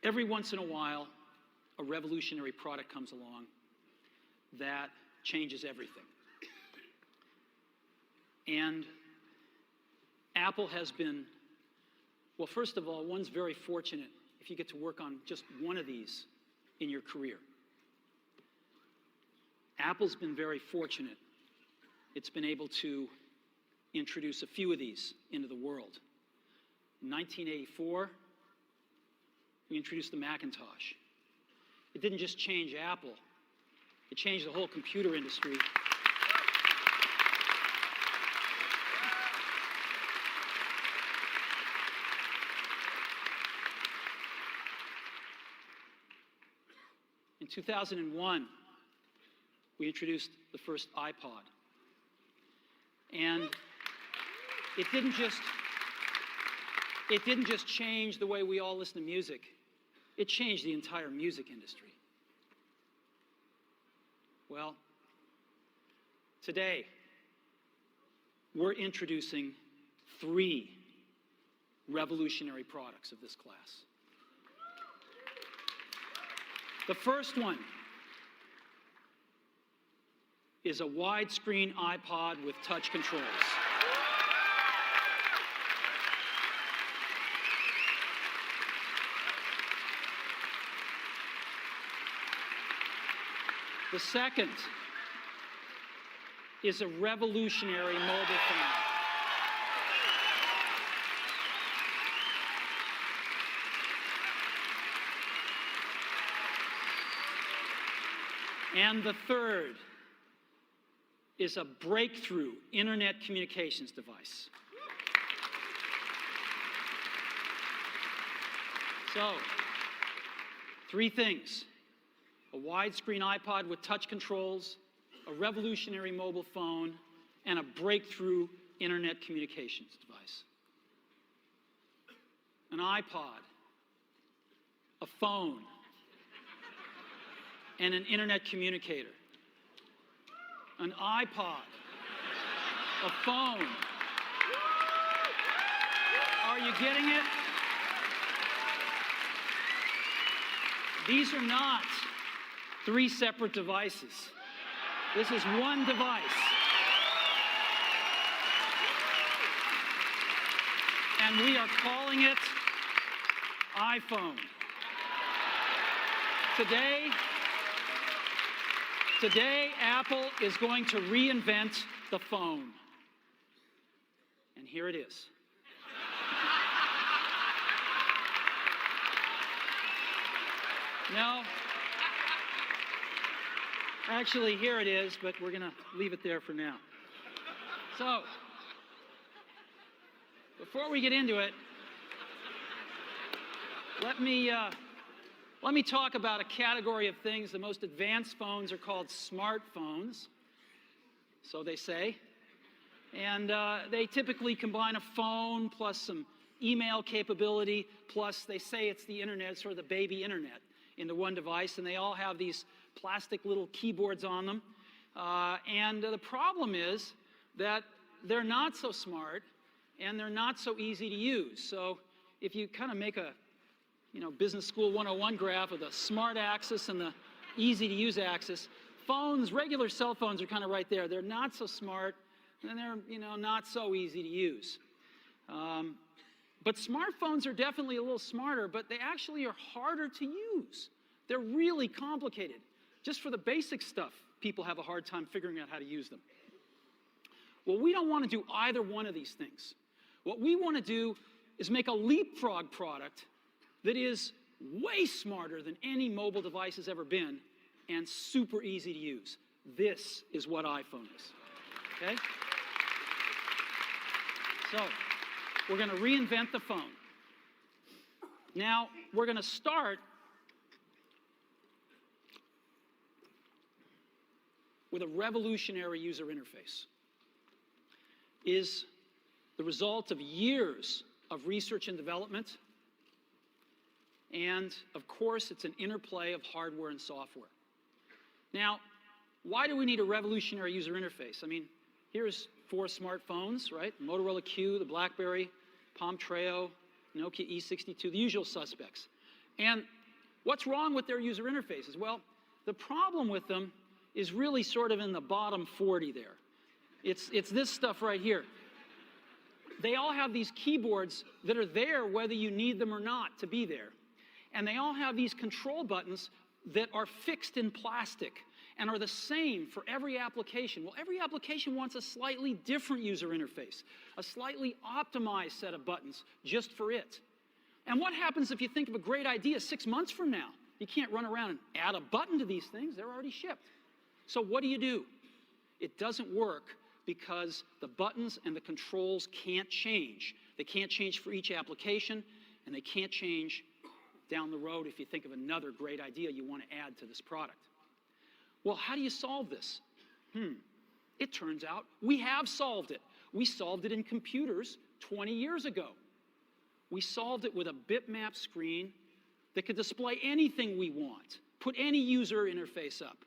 Every once in a while, a revolutionary product comes along that changes everything. And Apple has been, well, first of all, one's very fortunate if you get to work on just one of these in your career. Apple's been very fortunate. It's been able to introduce a few of these into the world. In 1984, we introduced the Macintosh. It didn't just change Apple, it changed the whole computer industry. In 2001, we introduced the first iPod. And it didn't just change the way we all listen to music. It changed the entire music industry. Well, today, we're introducing 3 revolutionary products of this class. The first one is a widescreen iPod with touch controls. The second is a revolutionary mobile phone. And the third is a breakthrough internet communications device. So, 3 things: a widescreen iPod with touch controls, a revolutionary mobile phone, and a breakthrough internet communications device. An iPod, a phone, and an internet communicator. An iPod, a phone. Are you getting it? These are not 3 separate devices. This is one device. And we are calling it iPhone. Today, Apple is going to reinvent the phone. And here it is. No. Actually, here it is, but we're going to leave it there for now. So, before we get into it, let me talk about a category of things. The most advanced phones are called smartphones, so they say. And they typically combine a phone plus some email capability, plus they say it's the internet, sort of the baby internet, in the one device. And they all have these plastic little keyboards on them. And the problem is that they're not so smart and they're not so easy to use. So if you kind of make a Business School 101 graph of the smart axis and the easy to use axis, regular cell phones are kind of right there. They're not so smart and they're not so easy to use. But smartphones are definitely a little smarter, but they actually are harder to use. They're really complicated. Just for the basic stuff, people have a hard time figuring out how to use them. Well, we don't want to do either one of these things. What we want to do is make a leapfrog product that is way smarter than any mobile device has ever been and super easy to use. This is what iPhone is. Okay? So, we're going to reinvent the phone. Now, we're going to start with a revolutionary user interface. Is the result of years of research and development. And, of course, it's an interplay of hardware and software. Now, why do we need a revolutionary user interface? I mean, here's 4 smartphones, right? Motorola Q, the BlackBerry, Palm Treo, Nokia E62, the usual suspects. And What's wrong with their user interfaces? Well, the problem with them is really sort of in the bottom 40 there. It's this stuff right here. They all have these keyboards that are there whether you need them or not to be there. And they all have these control buttons that are fixed in plastic and are the same for every application. Well, every application wants a slightly different user interface, a slightly optimized set of buttons just for it. And what happens if you think of a great idea 6 months from now? You can't run around and add a button to these things. They're already shipped. So what do? It doesn't work because the buttons and the controls can't change. They can't change for each application, and they can't change down the road if you think of another great idea you want to add to this product. Well, how do you solve this? It turns out we have solved it. We solved it in computers 20 years ago. We solved it with a bitmap screen that could display anything we want, put any user interface up,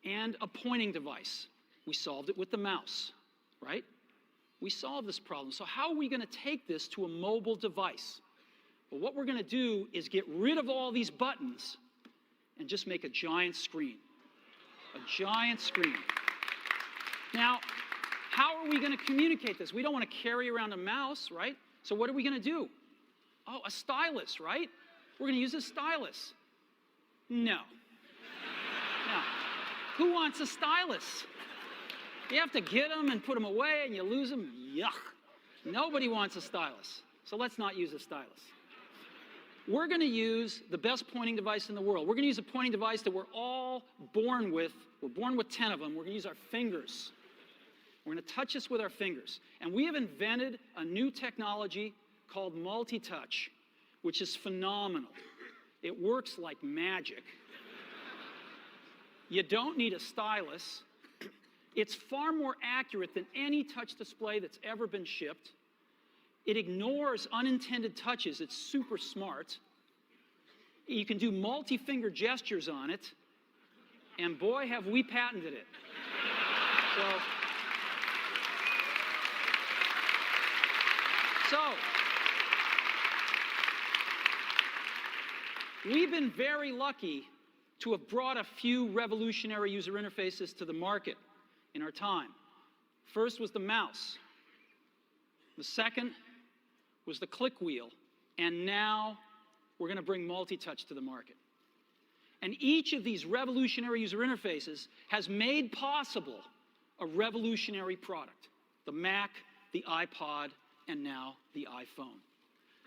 and a pointing device. We solved it with the mouse, right? We solved this problem. So how are we going to take this to a mobile device? Well, what we're going to do is get rid of all these buttons and just make a giant screen. A giant screen. Now, how are we going to communicate this? We don't want to carry around a mouse, right? So what are we going to do? Oh, a stylus, right? We're going to use a stylus. No. No. Who wants a stylus? You have to get them and put them away and you lose them. Yuck. Nobody wants a stylus. So let's not use a stylus. We're going to use the best pointing device in the world. We're going to use a pointing device that we're all born with. We're born with 10 of them. We're going to use our fingers. We're going to touch this with our fingers. And we have invented a new technology called multi-touch, which is phenomenal. It works like magic. You don't need a stylus. It's far more accurate than any touch display that's ever been shipped. It ignores unintended touches. It's super smart. You can do multi-finger gestures on it. And boy, have we patented it. So, we've been very lucky to have brought a few revolutionary user interfaces to the market in our time. First was the mouse. The second was the click wheel. And now we're going to bring multi-touch to the market. And each of these revolutionary user interfaces has made possible a revolutionary product. The Mac, the iPod, and now the iPhone.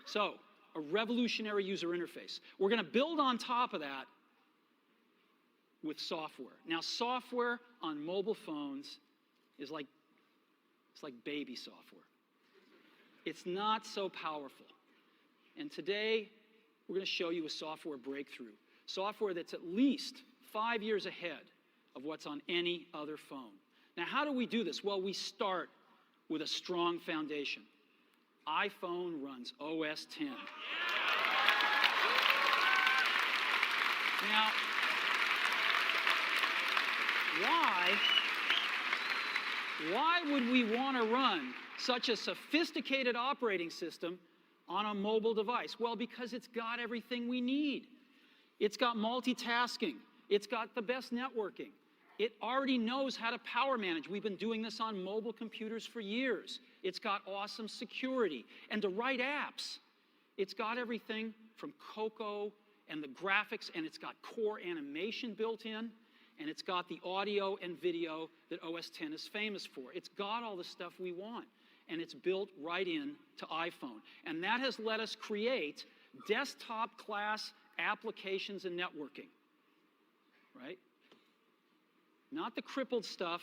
So, a revolutionary user interface. We're going to build on top of that with software. Now, software on mobile phones is like baby software. It's not so powerful. And today, we're going to show you a software breakthrough. Software that's at least 5 years ahead of what's on any other phone. Now, how do we do this? Well, we start with a strong foundation. iPhone runs OS X. Now, why would we want to run such a sophisticated operating system on a mobile device? Well, because it's got everything we need. It's got multitasking. It's got the best networking. It already knows how to power manage. We've been doing this on mobile computers for years. It's got awesome security and to write apps. It's got everything from Cocoa and the graphics, and it's got core animation built in, and it's got the audio and video that OS X is famous for. It's got all the stuff we want, and it's built right in to iPhone. And that has let us create desktop-class applications and networking, right? Not the crippled stuff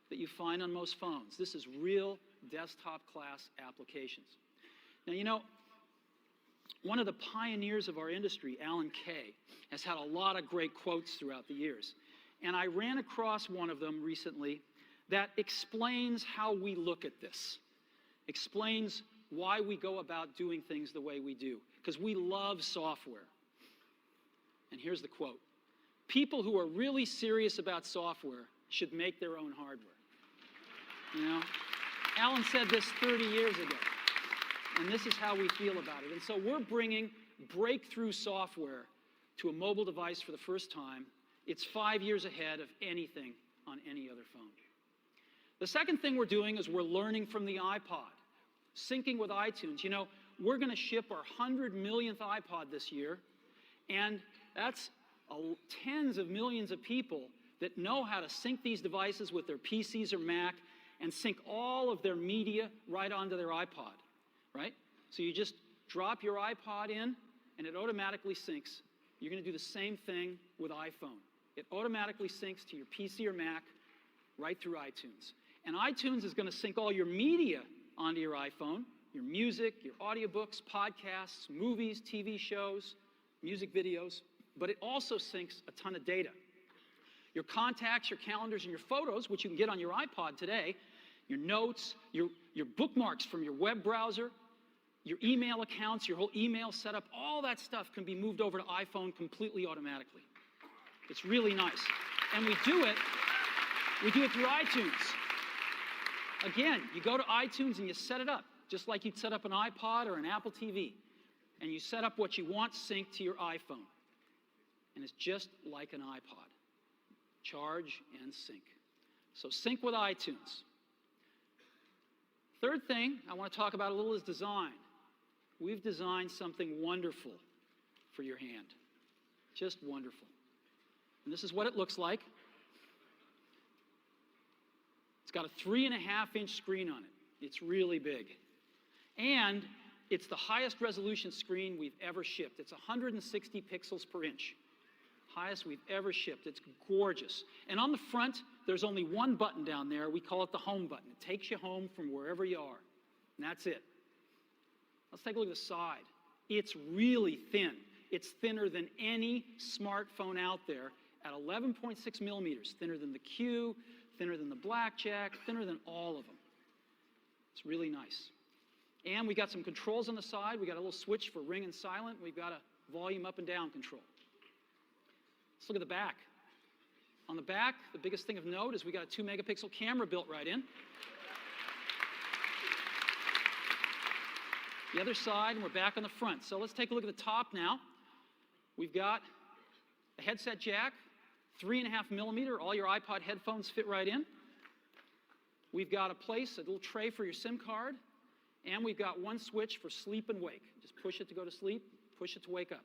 that you find on most phones. This is real desktop-class applications. Now, you know, one of the pioneers of our industry, Alan Kay, has had a lot of great quotes throughout the years. And I ran across one of them recently that explains how we look at this, explains why we go about doing things the way we do, because we love software. And here's the quote. People who are really serious about software should make their own hardware. You know, Alan said this 30 years ago, and this is how we feel about it. And so we're bringing breakthrough software to a mobile device for the first time, it's 5 years ahead of anything on any other phone. The second thing we're doing is we're learning from the iPod, syncing with iTunes. You know, we're going to ship our 100 millionth iPod this year, and that's tens of millions of people that know how to sync these devices with their PCs or Mac and sync all of their media right onto their iPod, right? So you just drop your iPod in, and it automatically syncs. You're going to do the same thing with iPhone. It automatically syncs to your PC or Mac right through iTunes. And iTunes is going to sync all your media onto your iPhone, your music, your audiobooks, podcasts, movies, TV shows, music videos, but it also syncs a ton of data. Your contacts, your calendars, and your photos, which you can get on your iPod today, your notes, your bookmarks from your web browser, your email accounts, your whole email setup, all that stuff can be moved over to iPhone completely automatically. It's really nice. And we do it through iTunes. Again, you go to iTunes and you set it up, just like you'd set up an iPod or an Apple TV. And you set up what you want synced to your iPhone. And it's just like an iPod. Charge and sync. So sync with iTunes. Third thing I want to talk about a little is design. We've designed something wonderful for your hand. Just wonderful. And this is what it looks like. It's got a 3.5-inch screen on it. It's really big. And it's the highest resolution screen we've ever shipped. It's 160 pixels per inch. Highest we've ever shipped. It's gorgeous. And on the front, there's only one button down there. We call it the home button. It takes you home from wherever you are. And that's it. Let's take a look at the side. It's really thin. It's thinner than any smartphone out there at 11.6 millimeters. Thinner than the Q, thinner than the Blackjack, thinner than all of them. It's really nice. And we got some controls on the side. We got a little switch for ring and silent. We've got a volume up and down control. Let's look at the back. On the back, the biggest thing of note is we got a 2-megapixel camera built right in. The other side, and we're back on the front. So let's take a look at the top now. We've got a headset jack, 3.5 millimeter. All your iPod headphones fit right in. We've got a little tray for your SIM card. And we've got one switch for sleep and wake. Just push it to go to sleep, push it to wake up.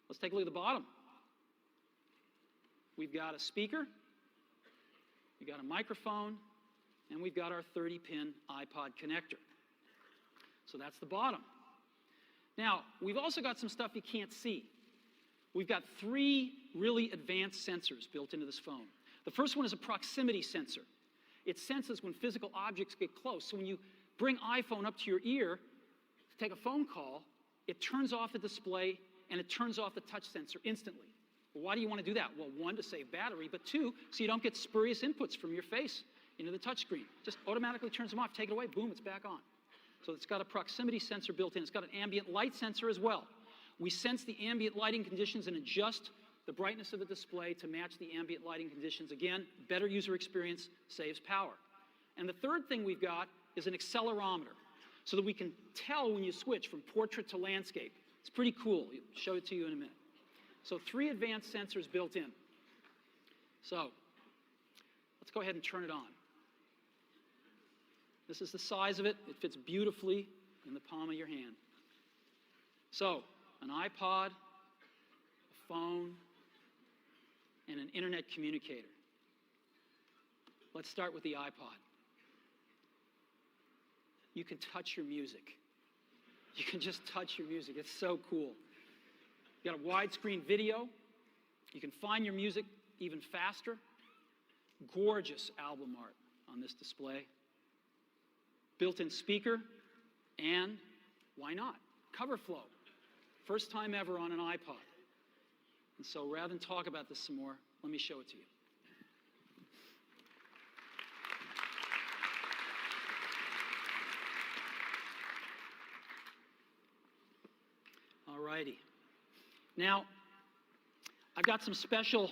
Let's take a look at the bottom. We've got a speaker, we've got a microphone, and we've got our 30-pin iPod connector. So that's the bottom. Now, we've also got some stuff you can't see. We've got 3 really advanced sensors built into this phone. The first one is a proximity sensor. It senses when physical objects get close. So when you bring iPhone up to your ear to take a phone call, it turns off the display and it turns off the touch sensor instantly. Well, why do you want to do that? Well, 1, to save battery, but 2, so you don't get spurious inputs from your face into the touch screen. Just automatically turns them off, take it away, boom, it's back on. So it's got a proximity sensor built in. It's got an ambient light sensor as well. We sense the ambient lighting conditions and adjust the brightness of the display to match the ambient lighting conditions. Again, better user experience, saves power. And the third thing we've got is an accelerometer, so that we can tell when you switch from portrait to landscape. It's pretty cool. I'll show it to you in a minute. So 3 advanced sensors built in. So let's go ahead and turn it on. This is the size of it. It fits beautifully in the palm of your hand. So an iPod, a phone, and an internet communicator. Let's start with the iPod. You can touch your music. You can just touch your music. It's so cool. You got a widescreen video. You can find your music even faster. Gorgeous album art on this display. Built-in speaker, and why not? Cover flow. First time ever on an iPod. And so rather than talk about this some more, let me show it to you. All righty. Now, I've got some special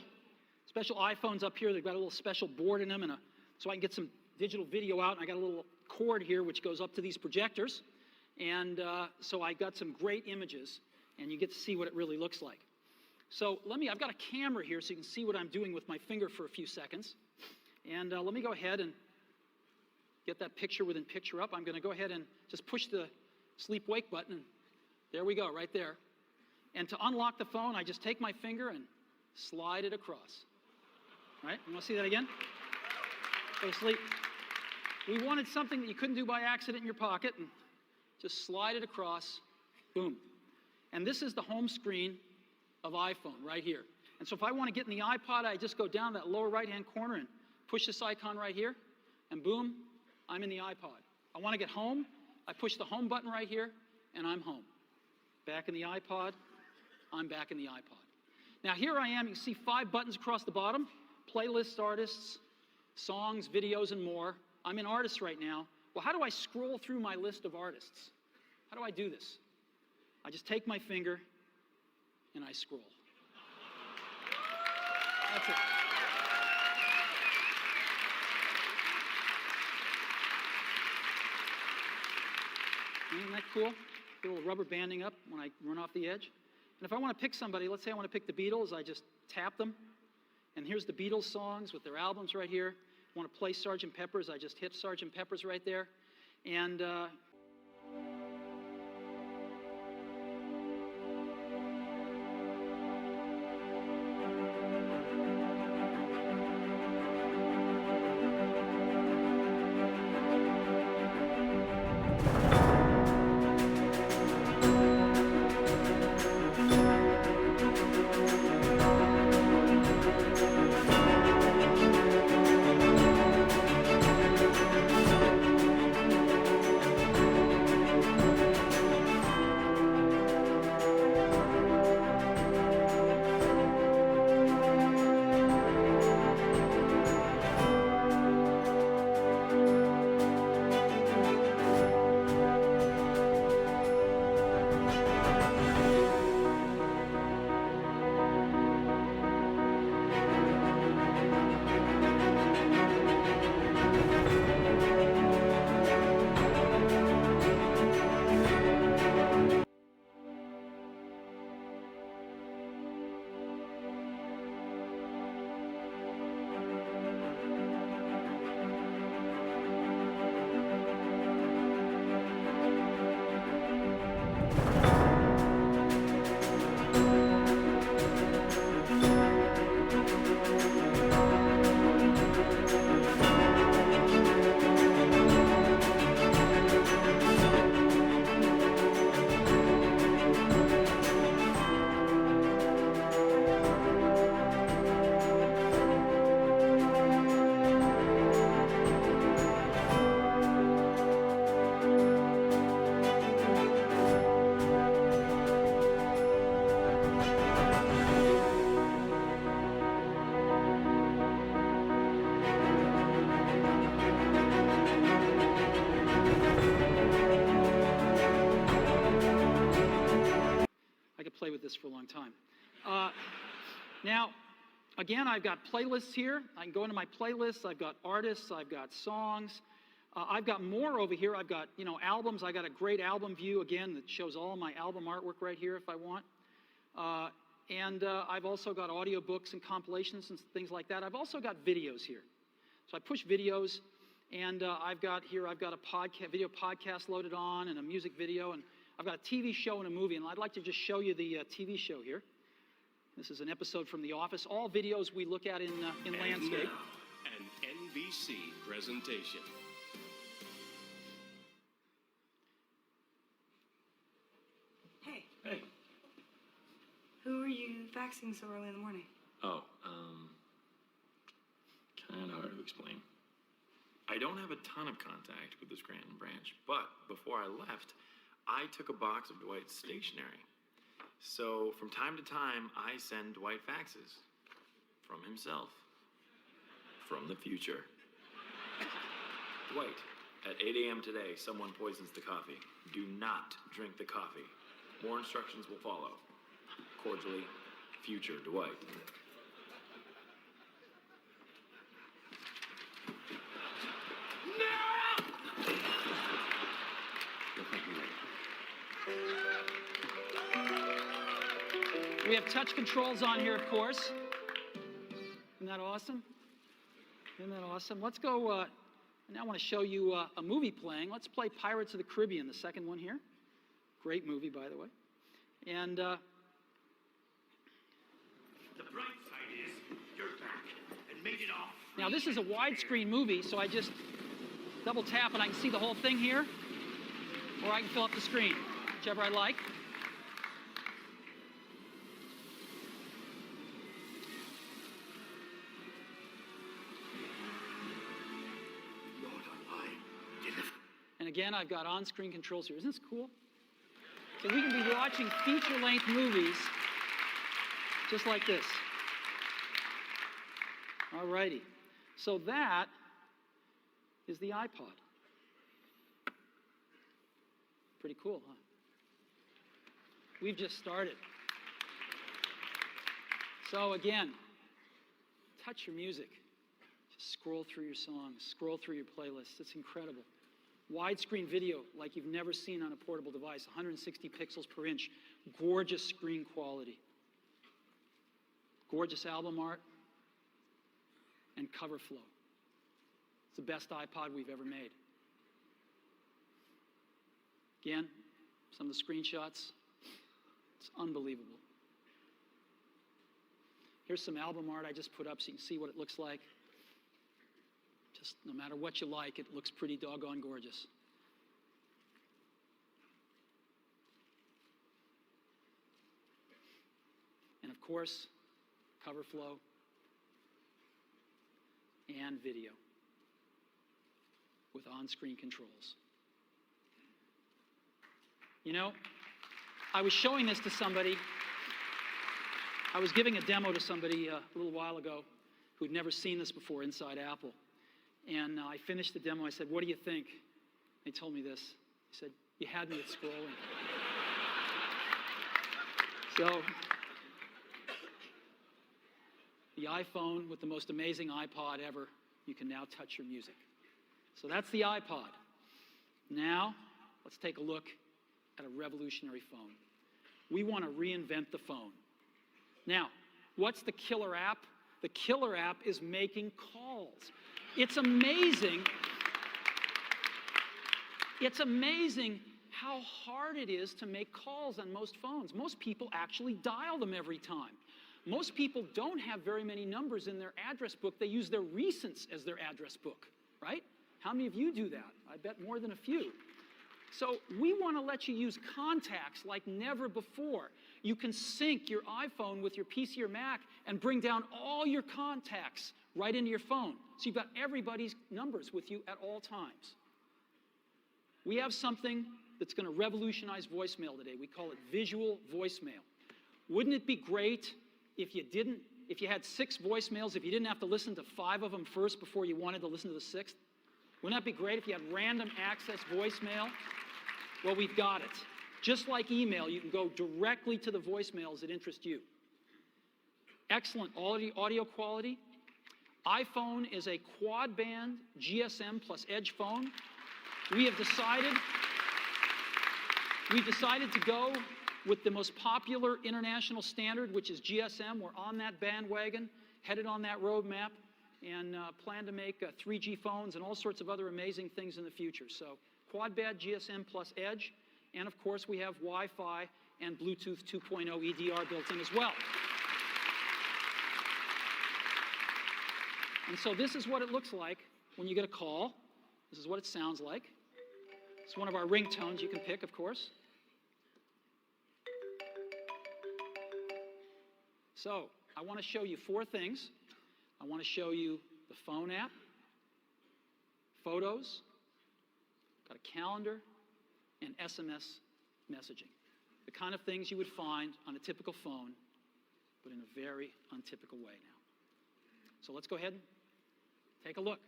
iPhones up here. They've got a little special board in them, so I can get some digital video out. And I got a little cord here which goes up to these projectors. And so I got some great images. and you get to see what it really looks like. So I've got a camera here so you can see what I'm doing with my finger for a few seconds. And let me go ahead and get that picture within picture up. I'm going to go ahead and just push the sleep wake button. And there we go, right there. And to unlock the phone, I just take my finger and slide it across. Right? You want to see that again? Go to sleep. We wanted something that you couldn't do by accident in your pocket, and just slide it across. Boom. And this is the home screen of iPhone right here. And so if I want to get in the iPod, I just go down that lower right-hand corner and push this icon right here, and boom, I'm in the iPod. I want to get home, I push the home button right here, and I'm home. Back in the iPod, I'm back in the iPod. Now here I am, you can see 5 buttons across the bottom, playlists, artists, songs, videos, and more. I'm in artists right now. Well, how do I scroll through my list of artists? How do I do this? I just take my finger and I scroll. That's it. Isn't that cool? A little rubber banding up when I run off the edge. And if I want to pick somebody, let's say I want to pick the Beatles, I just tap them. And here's the Beatles songs with their albums right here. I want to play Sgt. Pepper's, I just hit Sgt. Pepper's right there. And play with this for a long time. Now, again, I've got playlists here. I can go into my playlists. I've got artists. I've got songs. I've got more over here. I've got, albums. I got a great album view, again, that shows all my album artwork right here if I want. And I've also got audiobooks and compilations and things like that. I've also got videos here. So I push videos, and I've got a video podcast loaded on and a music video, and I've got a TV show and a movie, and I'd like to just show you the TV show here. This is an episode from The Office. All videos we look at in landscape. Now, an NBC presentation. Hey. Hey. Who are you faxing so early in the morning? Oh, kind of hard to explain. I don't have a ton of contact with the Scranton branch, but before I left, I took a box of Dwight's stationery. So from time to time, I send Dwight faxes from himself, from the future. Dwight, at 8 a.m. today, someone poisons the coffee. Do not drink the coffee. More instructions will follow. Cordially, future Dwight. No! We have touch controls on here, of course. Isn't that awesome? Isn't that awesome? Let's go, now I want to show you a movie playing. Let's play Pirates of the Caribbean, the second one here. Great movie, by the way. And the bright side is you're back and made it off. now this is a widescreen movie, so I just double tap and I can see the whole thing here, or I can fill up the screen, whichever I like. And again, I've got on-screen controls here. Isn't this cool? So we can be watching feature-length movies just like this. All righty. So that is the iPod. Pretty cool, huh? We've just started. So again, touch your music. Just scroll through your songs, scroll through your playlists. It's incredible. Widescreen video like you've never seen on a portable device, 160 pixels per inch, gorgeous screen quality, gorgeous album art, and cover flow. It's the best iPod we've ever made. Again, some of the screenshots, it's unbelievable. Here's some album art I just put up so you can see what it looks like. Just no matter what you like, it looks pretty doggone gorgeous. And of course, cover flow and video with on-screen controls. You know, I was showing this to somebody. I was giving a demo to somebody a little while ago who'd never seen this before inside Apple. And I finished the demo. I said, "What do you think?" They told me this. He said, "You had me at scrolling." So, the iPhone with the most amazing iPod ever, you can now touch your music. So that's the iPod. Now, let's take a look at a revolutionary phone. We want to reinvent the phone. Now, what's the killer app? The killer app is making calls. It's amazing. It's amazing how hard it is to make calls on most phones. Most people actually dial them every time. Most people don't have very many numbers in their address book. They use their recents as their address book, right? How many of you do that? I bet more than a few. So we want to let you use contacts like never before. You can sync your iPhone with your PC or Mac and bring down all your contacts right into your phone. So you've got everybody's numbers with you at all times. We have something that's going to revolutionize voicemail today. We call it visual voicemail. Wouldn't it be great if you had 6 voicemails, if you didn't have to listen to 5 of them first before you wanted to listen to the 6th? Wouldn't that be great if you had random access voicemail? Well, we've got it. Just like email, you can go directly to the voicemails that interest you. Excellent audio quality. iPhone is a quad-band GSM plus Edge phone. We've decided to go with the most popular international standard, which is GSM. We're on that bandwagon, headed on that roadmap, and plan to make 3G phones and all sorts of other amazing things in the future. So quad-band GSM plus Edge, and of course we have Wi-Fi and Bluetooth 2.0 EDR built in as well. And so this is what it looks like when you get a call. This is what it sounds like. It's one of our ringtones you can pick, of course. So I want to show you 4 things. I want to show you the phone app, photos, got a calendar, and SMS messaging. The kind of things you would find on a typical phone, but in a very untypical way now. So let's go ahead and take a look.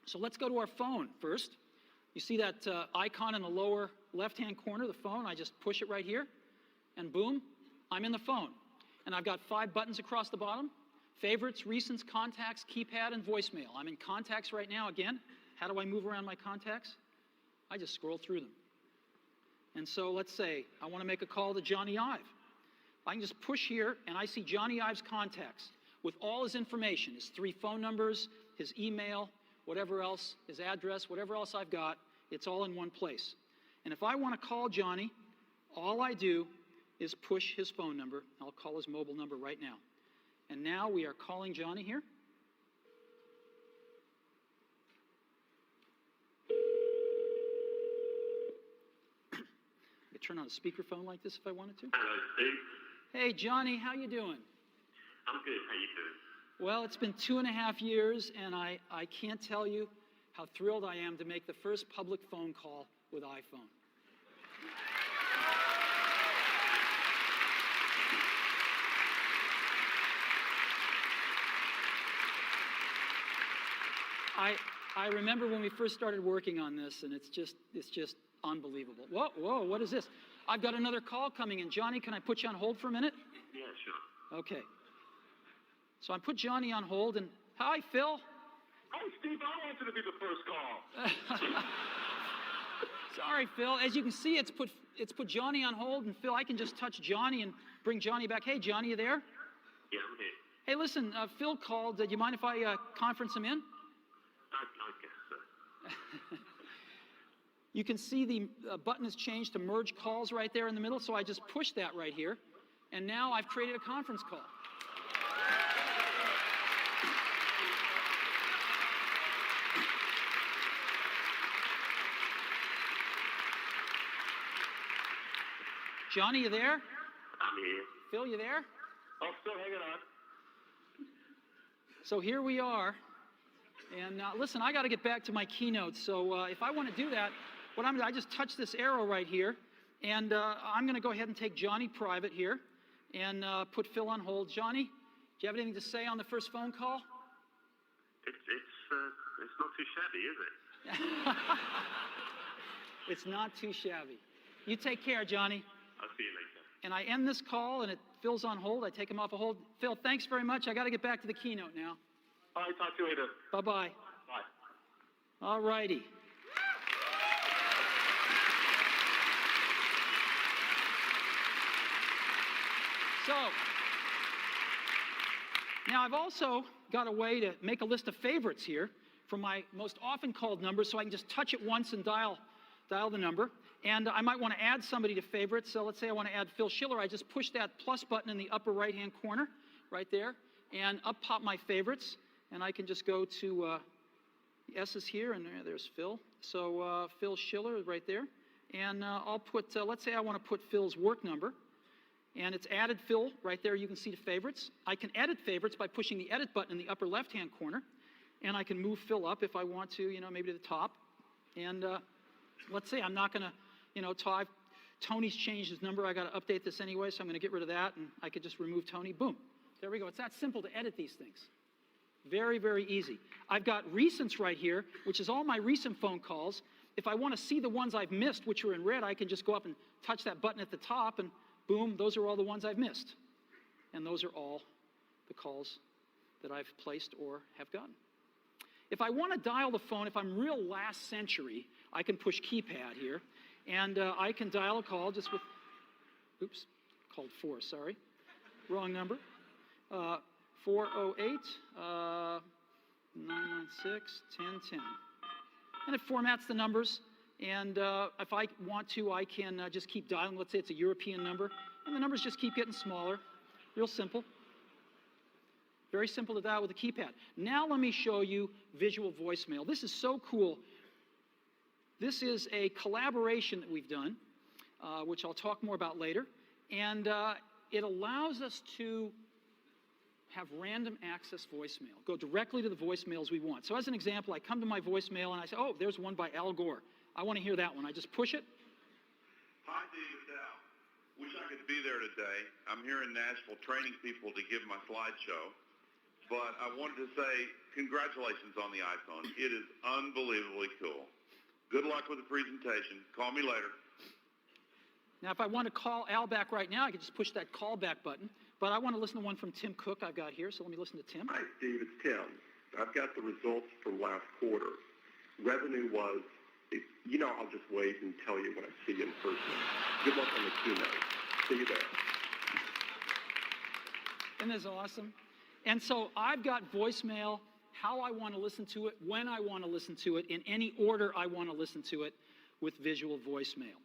So let's go to our phone first. You see that icon in the lower left-hand corner of the phone? I just push it right here, and boom, I'm in the phone. And I've got 5 buttons across the bottom: favorites, recents, contacts, keypad, and voicemail. I'm in contacts right now again. How do I move around my contacts? I just scroll through them. And so let's say I want to make a call to Johnny Ive. I can just push here, and I see Johnny Ive's contacts with all his information, his 3 phone numbers, his email, whatever else, his address, whatever else I've got, it's all in one place. And if I want to call Johnny, all I do is push his phone number. I'll call his mobile number right now. And now we are calling Johnny here. I could turn on a speakerphone like this if I wanted to. Hello, Steve. Hey, Johnny, how you doing? I'm good. How you doing? Well, it's been 2.5 years, and I can't tell you how thrilled I am to make the first public phone call with iPhone. I remember when we first started working on this, and it's just unbelievable. Whoa, what is this? I've got another call coming in. Johnny, can I put you on hold for a minute? Yeah, sure. Okay. So I put Johnny on hold, and hi, Phil. Hey, Steve, I wanted to be the first call. Sorry, Phil. As you can see, it's put Johnny on hold, and Phil, I can just touch Johnny and bring Johnny back. Hey, Johnny, you there? Yeah, I'm here. Hey, listen, Phil called. Do you mind if I conference him in? I guess so. You can see the button is changed to merge calls right there in the middle, so I just push that right here, and now I've created a conference call. Johnny, you there? I'm here. Phil, you there? I'm still hanging on. So here we are. And listen, I got to get back to my keynote. So if I want to do that, what I'm going to do, I just touch this arrow right here. And I'm going to go ahead and take Johnny private here and put Phil on hold. Johnny, do you have anything to say on the first phone call? It's not too shabby, is it? It's not too shabby. You take care, Johnny. I'll see you later. And I end this call, and Phil's on hold. I take him off a hold. Phil, thanks very much. I got to get back to the keynote now. All right, talk to you later. Bye-bye. Bye. All righty. So, now I've also got a way to make a list of favorites here from my most often called numbers, so I can just touch it once and dial the number. And I might want to add somebody to favorites. So let's say I want to add Phil Schiller. I just push that plus button in the upper right-hand corner right there, and up pop my favorites. And I can just go to the S's here, and there's Phil. So Phil Schiller right there. And I'll put, let's say I want to put Phil's work number. And it's added Phil right there. You can see the favorites. I can edit favorites by pushing the edit button in the upper left-hand corner. And I can move Phil up if I want to, maybe to the top. And let's say I'm not going to, Tony's changed his number. I got to update this anyway, so I'm going to get rid of that. And I could just remove Tony. Boom. There we go. It's that simple to edit these things. Very, very easy. I've got recents right here, which is all my recent phone calls. If I want to see the ones I've missed, which are in red, I can just go up and touch that button at the top, and boom, those are all the ones I've missed. And those are all the calls that I've placed or have gotten. If I want to dial the phone, if I'm real last century, I can push keypad here, and I can dial a call just with, oops, called 4, sorry, wrong number, 408 996 1010. And it formats the numbers, and if I want to, I can just keep dialing. Let's say it's a European number, and the numbers just keep getting smaller. Real simple. Very simple to dial with a keypad. Now let me show you visual voicemail. This is so cool. This is a collaboration that we've done, which I'll talk more about later, and it allows us to have random access voicemail, go directly to the voicemails we want. So as an example, I come to my voicemail and I say, oh, there's one by Al Gore. I want to hear that one. I just push it. Hi, David Dow. Wish I could be there today. I'm here in Nashville training people to give my slideshow. But I wanted to say congratulations on the iPhone. It is unbelievably cool. Good luck with the presentation. Call me later. Now, if I want to call Al back right now, I can just push that call back button. But I want to listen to one from Tim Cook I've got here, so let me listen to Tim. Hi, Steve. It's Tim. I've got the results for last quarter. Revenue was I'll just wait and tell you when I see you in person. Good luck on the keynote. See you there. Isn't this awesome? And so I've got voicemail, how I want to listen to it, when I want to listen to it, in any order I want to listen to it with visual voicemail.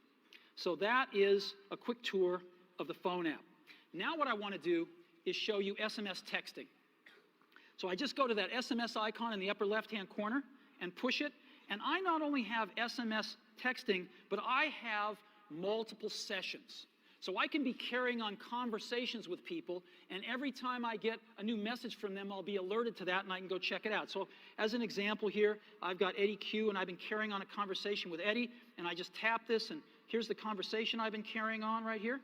So that is a quick tour of the phone app. Now what I want to do is show you SMS texting. So I just go to that SMS icon in the upper left-hand corner and push it. And I not only have SMS texting, but I have multiple sessions. So I can be carrying on conversations with people, and every time I get a new message from them, I'll be alerted to that, and I can go check it out. So as an example here, I've got Eddie Q, and I've been carrying on a conversation with Eddie, and I just tap this, and here's the conversation I've been carrying on right here,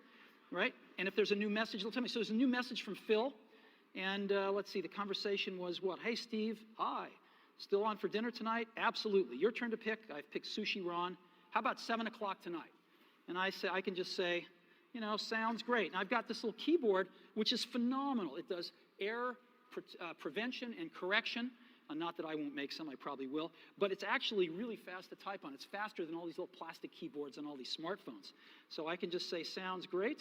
right? And if there's a new message, it'll tell me. So there's a new message from Phil, and let's see, the conversation was what? Hey, Steve, hi. Still on for dinner tonight? Absolutely. Your turn to pick. I've picked sushi Ron. How about 7 o'clock tonight? And I can just say, sounds great. And I've got this little keyboard, which is phenomenal. It does error prevention and correction. Not that I won't make some, I probably will. But it's actually really fast to type on. It's faster than all these little plastic keyboards on all these smartphones. So I can just say, sounds great.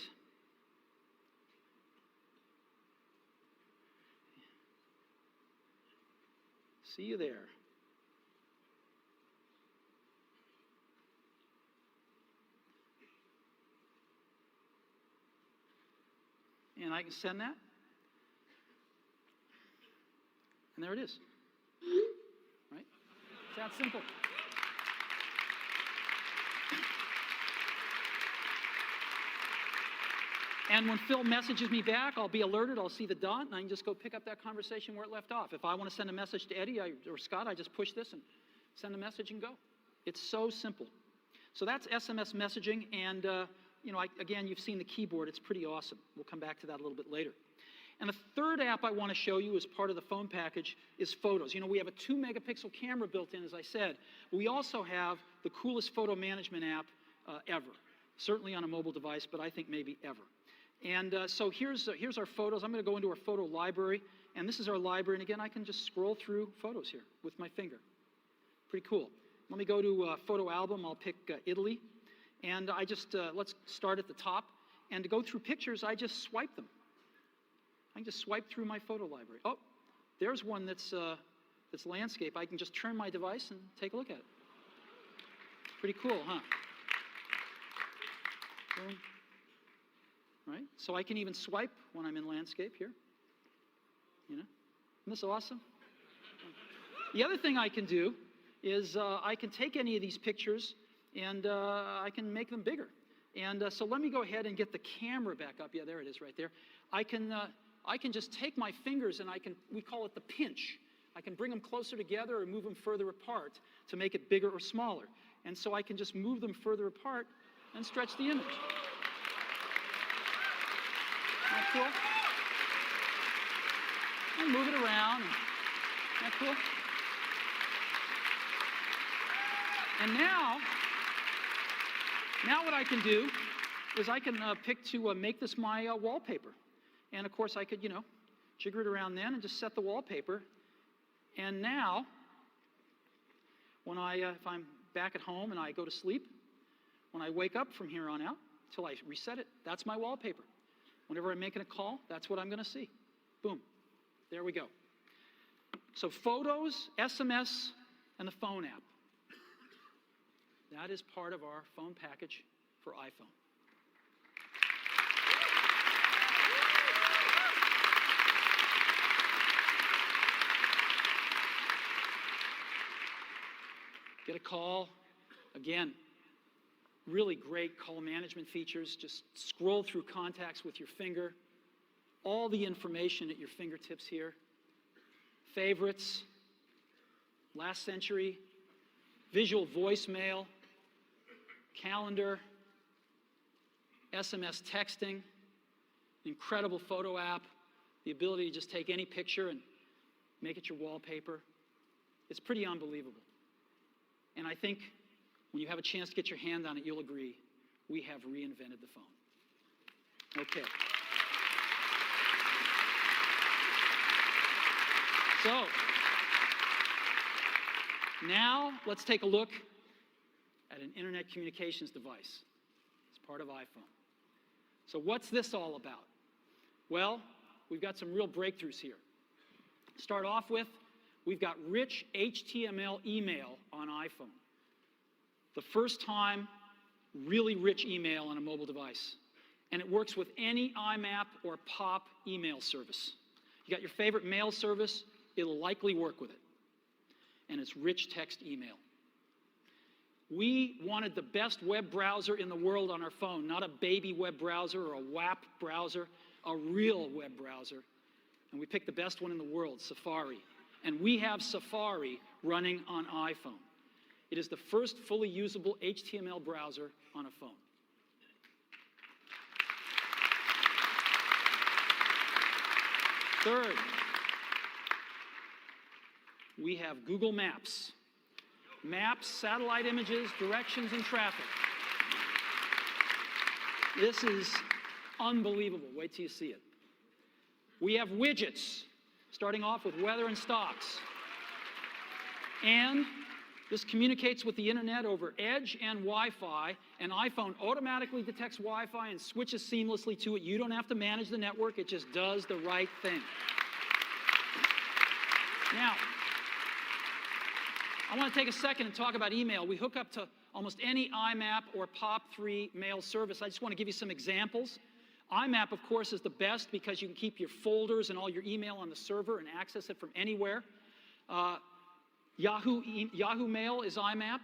See you there. And I can send that. And there it is. Right? It's that simple. And when Phil messages me back, I'll be alerted, I'll see the dot, and I can just go pick up that conversation where it left off. If I want to send a message to Eddie or Scott, I just push this and send a message and go. It's so simple. So that's SMS messaging, and again, you've seen the keyboard. It's pretty awesome. We'll come back to that a little bit later. And the third app I want to show you as part of the phone package is photos. We have a 2-megapixel camera built in, as I said. We also have the coolest photo management app ever, certainly on a mobile device, but I think maybe ever. And so here's our photos. I'm going to go into our photo library, and this is our library. And again, I can just scroll through photos here with my finger. Pretty cool. Let me go to photo album. I'll pick Italy. And I just, let's start at the top. And to go through pictures, I just swipe them. I can just swipe through my photo library. Oh, there's one that's landscape. I can just turn my device and take a look at it. Pretty cool, huh? Boom. Right? So I can even swipe when I'm in landscape here. Isn't this awesome? The other thing I can do is I can take any of these pictures and I can make them bigger. And so let me go ahead and get the camera back up. Yeah, there it is right there. I can just take my fingers and we call it the pinch. I can bring them closer together or move them further apart to make it bigger or smaller. And so I can just move them further apart and stretch the image. Isn't that cool? And move it around. Isn't that cool? And now what I can do is I can pick to make this my wallpaper. And of course I could, jigger it around then and just set the wallpaper. And now, when if I'm back at home and I go to sleep, when I wake up from here on out, till I reset it, that's my wallpaper. Whenever I'm making a call, that's what I'm going to see. Boom. There we go. So photos, SMS, and the phone app. That is part of our phone package for iPhone. Get a call. Again, really great call management features. Just scroll through contacts with your finger. All the information at your fingertips here. Favorites, last century, visual voicemail, calendar, SMS texting, incredible photo app, the ability to just take any picture and make it your wallpaper. It's pretty unbelievable. And I think when you have a chance to get your hand on it, you'll agree, we have reinvented the phone. Okay. So, now let's take a look at an internet communications device. It's part of iPhone. So what's this all about? Well, we've got some real breakthroughs here. Start off with, we've got rich HTML email on iPhone. The first time, really rich email on a mobile device. And it works with any IMAP or POP email service. You got your favorite mail service, it'll likely work with it. And it's rich text email. We wanted the best web browser in the world on our phone, not a baby web browser or a WAP browser, a real web browser. And we picked the best one in the world, Safari. And we have Safari running on iPhone. It is the first fully usable HTML browser on a phone. Third, we have Google Maps. Maps, satellite images, directions, and traffic. This is unbelievable. Wait till you see it. We have widgets, starting off with weather and stocks. And this communicates with the internet over Edge and Wi-Fi, and iPhone automatically detects Wi-Fi and switches seamlessly to it. You don't have to manage the network, it just does the right thing. Now, I want to take a second and talk about email. We hook up to almost any IMAP or POP3 mail service. I just want to give you some examples. IMAP, of course, is the best because you can keep your folders and all your email on the server and access it from anywhere. Yahoo Mail is IMAP.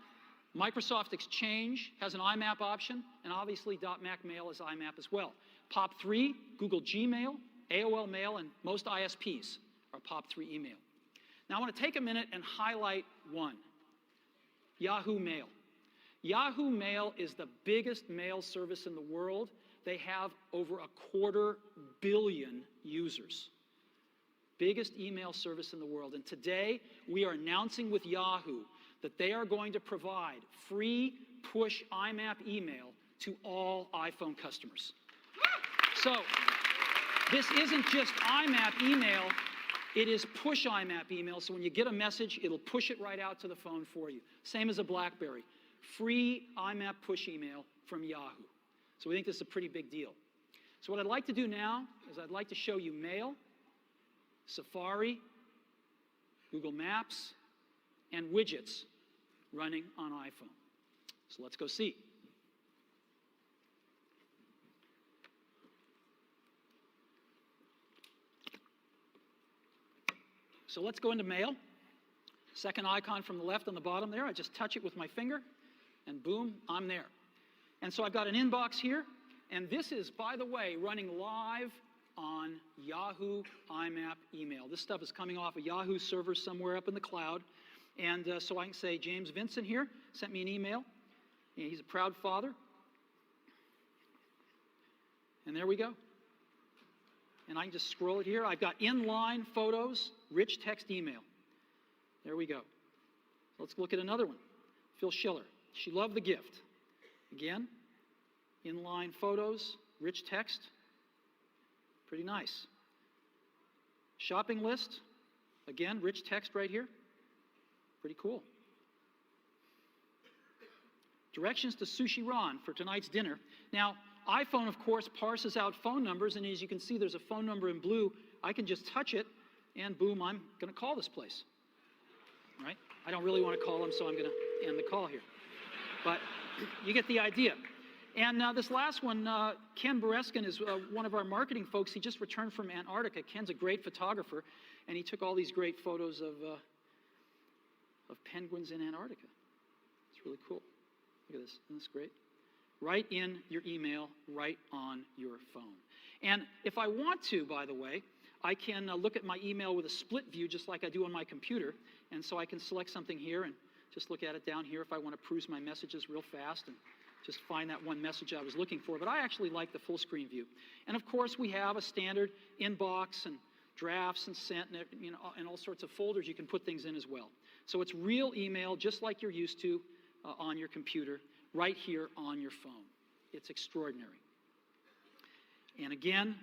Microsoft Exchange has an IMAP option, and obviously .Mac Mail is IMAP as well. POP3, Google Gmail, AOL Mail, and most ISPs are POP3 email. Now I want to take a minute and highlight one, Yahoo Mail. Yahoo Mail is the biggest mail service in the world. They have over 250 million users. Biggest email service in the world. And today, we are announcing with Yahoo that they are going to provide free push IMAP email to all iPhone customers. So, this isn't just IMAP email, it is push IMAP email. So when you get a message, it'll push it right out to the phone for you. Same as a BlackBerry. Free IMAP push email from Yahoo. So we think this is a pretty big deal. So what I'd like to do now is I'd like to show you Mail, Safari, Google Maps, and widgets running on iPhone. So let's go see. So let's go into Mail. Second icon from the left on the bottom there. I just touch it with my finger, and boom, I'm there. And so I've got an inbox here, and this is, by the way, running live on Yahoo IMAP email. This stuff is coming off a Yahoo server somewhere up in the cloud. And so I can say, James Vincent here sent me an email. Yeah, he's a proud father. And there we go. And I can just scroll it here. I've got inline photos, rich text email. There we go. Let's look at another one. Phil Schiller. She loved the gift. Again, inline photos, rich text. Pretty nice. Shopping list. Again, rich text right here. Pretty cool. Directions to Sushi Ron for tonight's dinner. Now, iPhone, of course, parses out phone numbers, and as you can see, there's a phone number in blue. I can just touch it, and boom, I'm going to call this place. Right? I don't really want to call them, so I'm going to end the call here. But you get the idea. And this last one, Ken Bereskin is one of our marketing folks. He just returned from Antarctica. Ken's a great photographer, and he took all these great photos of penguins in Antarctica. It's really cool. Look at this. Isn't this great? Right in your email, right on your phone. And if I want to, by the way, I can look at my email with a split view just like I do on my computer. And so I can select something here and just look at it down here if I want to peruse my messages real fast and just find that one message I was looking for. But I actually like the full screen view. And of course, we have a standard inbox and drafts and sent and, and all sorts of folders you can put things in as well. So it's real email just like you're used to on your computer, right here on your phone. It's extraordinary. And again,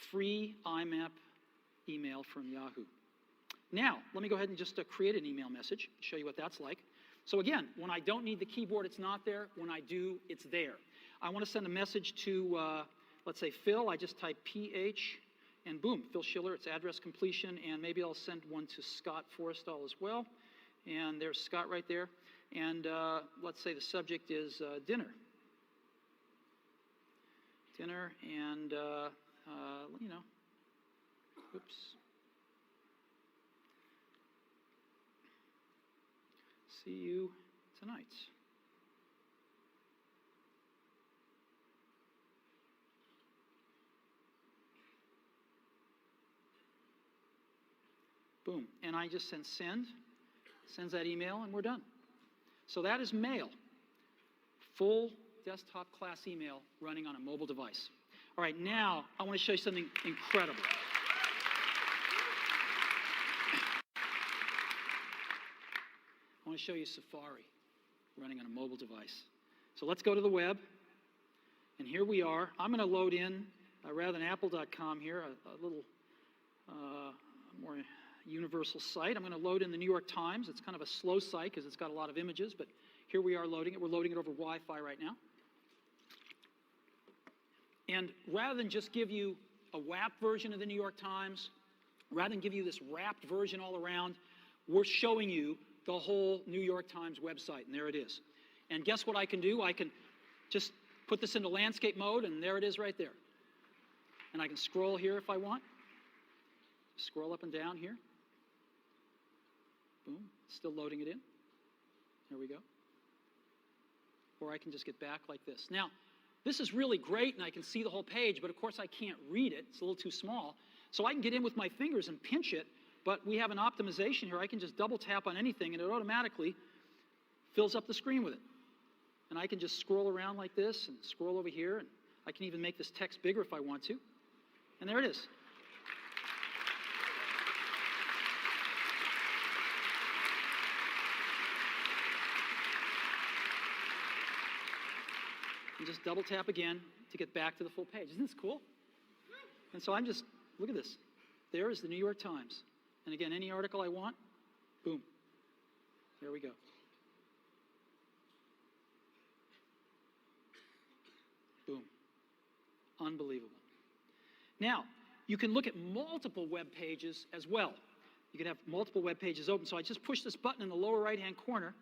free IMAP email from Yahoo. Now, let me go ahead and just create an email message, show you what that's like. So again, when I don't need the keyboard, it's not there. When I do, it's there. I want to send a message to, let's say, Phil. I just type PH, and boom, Phil Schiller, it's address completion, and maybe I'll send one to Scott Forrestal as well. And there's Scott right there. And let's say the subject is dinner. Dinner, and, you know, oops. See you tonight. Boom. And I just send, sends that email, and we're done. So that is mail. Full desktop class email running on a mobile device. All right, now I want to show you something incredible. I want to show you Safari running on a mobile device. So let's go to the web, and here we are. I'm going to load in, rather than apple.com here, a little more universal site. I'm going to load in the New York Times. It's kind of a slow site because it's got a lot of images, but here we are loading it. We're loading it over Wi-Fi right now. And rather than just give you a WAP version of the New York Times, rather than give you this wrapped version all around, we're showing you the whole New York Times website, and there it is. And guess what I can do? I can just put this into landscape mode, and there it is right there. And I can scroll here if I want. Scroll up and down here. Boom, still loading it in. There we go. Or I can just get back like this. Now, this is really great, and I can see the whole page, but of course I can't read it. It's a little too small. So I can get in with my fingers and pinch it, but we have an optimization here. I can just double tap on anything, and it automatically fills up the screen with it. And I can just scroll around like this and scroll over here, and I can even make this text bigger if I want to. And there it is. And just double tap again to get back to the full page. Isn't this cool? And so I'm just, look at this. There is the New York Times. And again, any article I want, boom. There we go. Boom. Unbelievable. Now, you can look at multiple web pages as well. You can have multiple web pages open. So I just push this button in the lower right-hand corner,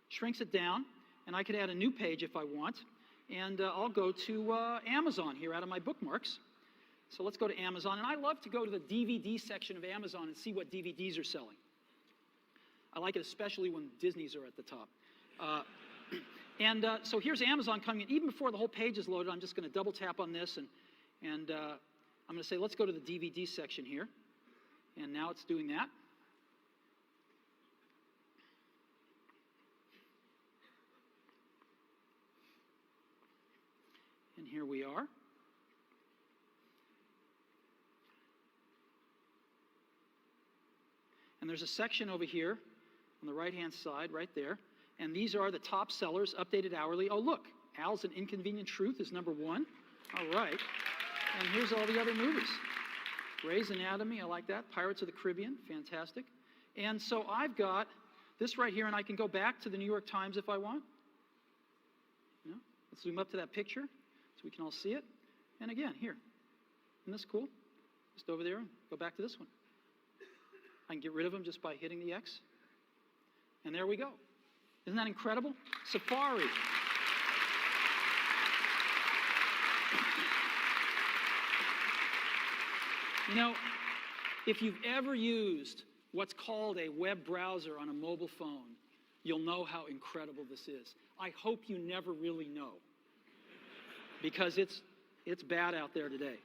shrinks it down, and I can add a new page if I want. And I'll go to Amazon here out of my bookmarks. So let's go to Amazon. And I love to go to the DVD section of Amazon and see what DVDs are selling. I like it especially when Disney's are at the top. So here's Amazon coming in. Even before the whole page is loaded, I'm just going to double tap on this. And I'm going to say, let's go to the DVD section here. And now it's doing that. And here we are. And there's a section over here on the right-hand side, right there. And these are the top sellers, updated hourly. Oh, look, Al's An Inconvenient Truth is #1. All right. And here's all the other movies. Grey's Anatomy, I like that. Pirates of the Caribbean, fantastic. And so I've got this right here, and I can go back to the New York Times if I want. You know, let's zoom up to that picture so we can all see it. And again, here. Isn't this cool? Just over there and go back to this one. I can get rid of them just by hitting the X. And there we go. Isn't that incredible? Safari. You know, if you've ever used what's called a web browser on a mobile phone, you'll know how incredible this is. I hope you never really know, because it's bad out there today.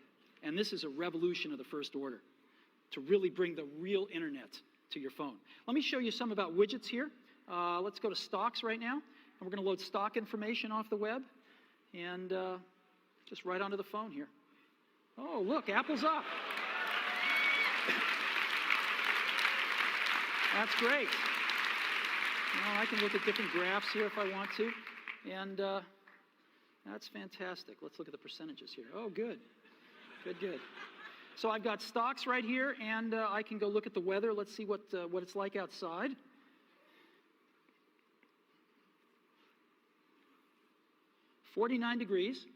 And this is a revolution of the first order to really bring the real internet to your phone. Let me show you some about widgets here. Let's go to stocks right now. And we're going to load stock information off the web and just right onto the phone here. Oh, look, Apple's up. That's great. Well, I can look at different graphs here if I want to. And that's fantastic. Let's look at the percentages here. Oh, good. Good, good. So I've got stocks right here, and I can go look at the weather. Let's see what it's like outside. 49 degrees,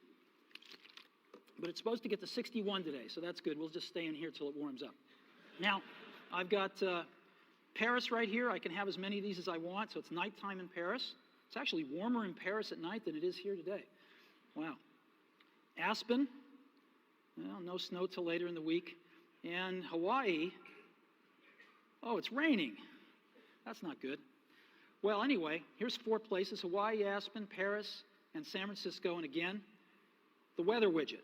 but it's supposed to get to 61 today, so that's good. We'll just stay in here till it warms up. Now, I've got Paris right here. I can have as many of these as I want, so it's nighttime in Paris. It's actually warmer in Paris at night than it is here today. Wow. Aspen, well, no snow till later in the week. And Hawaii, oh, it's raining. That's not good. Well, anyway, here's 4 places: Hawaii, Aspen, Paris, and San Francisco. And again, the weather widget.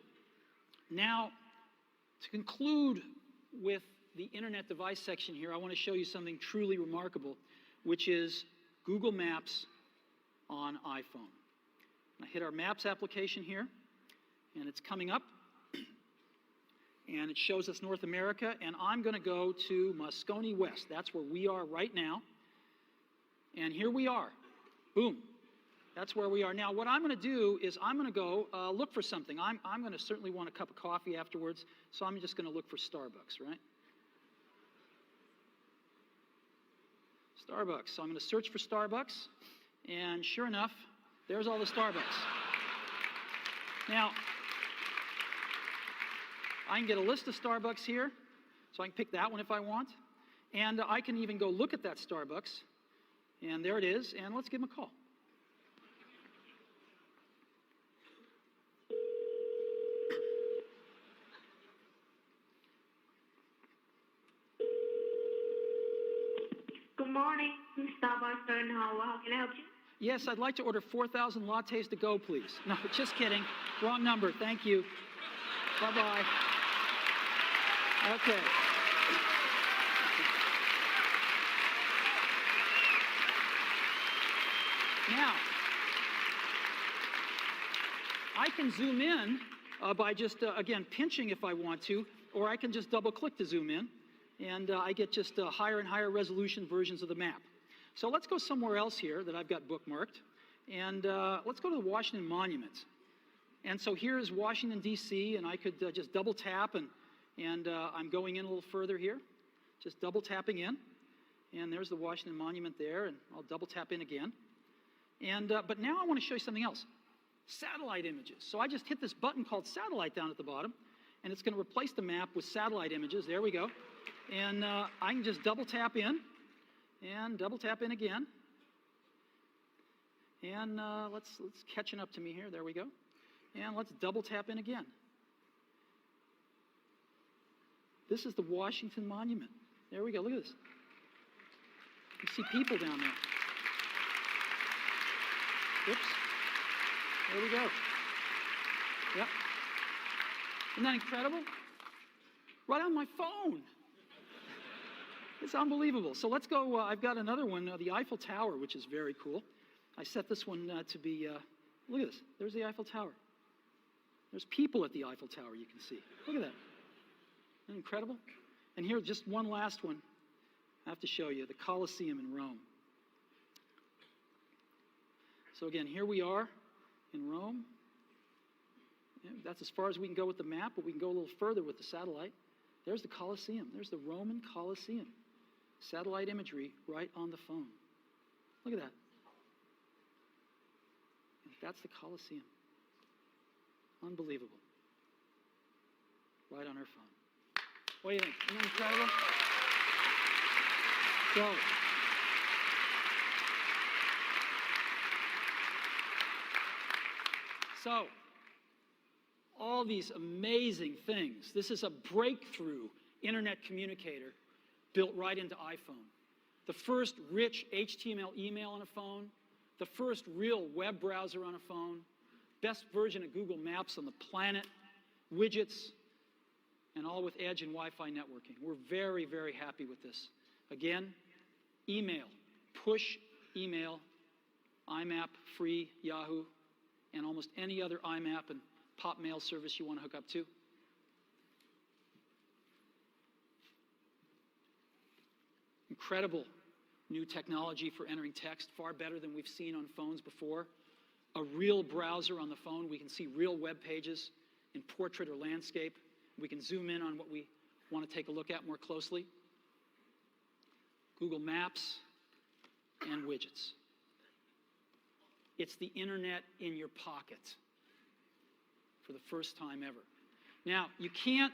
Now, to conclude with the internet device section here, I want to show you something truly remarkable, which is Google Maps on iPhone. I hit our Maps application here, and it's coming up, and it shows us North America, and I'm going to go to Moscone West. That's where we are right now, and here we are. Boom. That's where we are. Now, what I'm going to do is I'm going to go look for something. I'm going to certainly want a cup of coffee afterwards, so I'm just going to look for Starbucks, right? Starbucks. So I'm going to search for Starbucks, and sure enough, there's all the Starbucks. Now, I can get a list of Starbucks here, so I can pick that one if I want, and I can even go look at that Starbucks, and there it is, and let's give them a call. Good morning, Starbucks Turn Hall. How can I help you? Yes, I'd like to order 4,000 lattes to go, please. No, just kidding. Wrong number. Thank you. Bye-bye. Okay. Now, I can zoom in by just, again, pinching if I want to, or I can just double-click to zoom in, and I get just higher and higher resolution versions of the map. So let's go somewhere else here that I've got bookmarked, and let's go to the Washington Monument. And so here's Washington, D.C., and I could just double tap, and I'm going in a little further here, just double tapping in, and there's the Washington Monument there, and I'll double tap in again. And but now I want to show you something else, satellite images. So I just hit this button called satellite down at the bottom, and it's going to replace the map with satellite images. There we go. And I can just double tap in, and double tap in again. And let's catching up to me here. There we go. And let's double tap in again. This is the Washington Monument. There we go. Look at this. You see people down there. Oops. There we go. Yep. Isn't that incredible? Right on my phone. It's unbelievable. So let's go. I've got another one, the Eiffel Tower, which is very cool. I set this one to be, look at this. There's the Eiffel Tower. There's people at the Eiffel Tower, you can see. Look at that. Isn't that incredible? And here, just one last one I have to show you, the Colosseum in Rome. So again, here we are in Rome. Yeah, that's as far as we can go with the map, but we can go a little further with the satellite. There's the Colosseum. There's the Roman Colosseum. Satellite imagery right on the phone. Look at that. That's the Colosseum. Unbelievable. Right on our phone. What do you think? Isn't that incredible? So, all these amazing things. This is a breakthrough internet communicator built right into iPhone. The first rich HTML email on a phone, the first real web browser on a phone, best version of Google Maps on the planet, widgets, and all with Edge and Wi-Fi networking. We're very, very happy with this. Again, email, push email, IMAP, free, Yahoo, and almost any other IMAP and pop mail service you want to hook up to. Incredible new technology for entering text, far better than we've seen on phones before. A real browser on the phone. We can see real web pages in portrait or landscape. We can zoom in on what we want to take a look at more closely. Google Maps and widgets. It's the internet in your pocket. for the first time ever. Now, you can't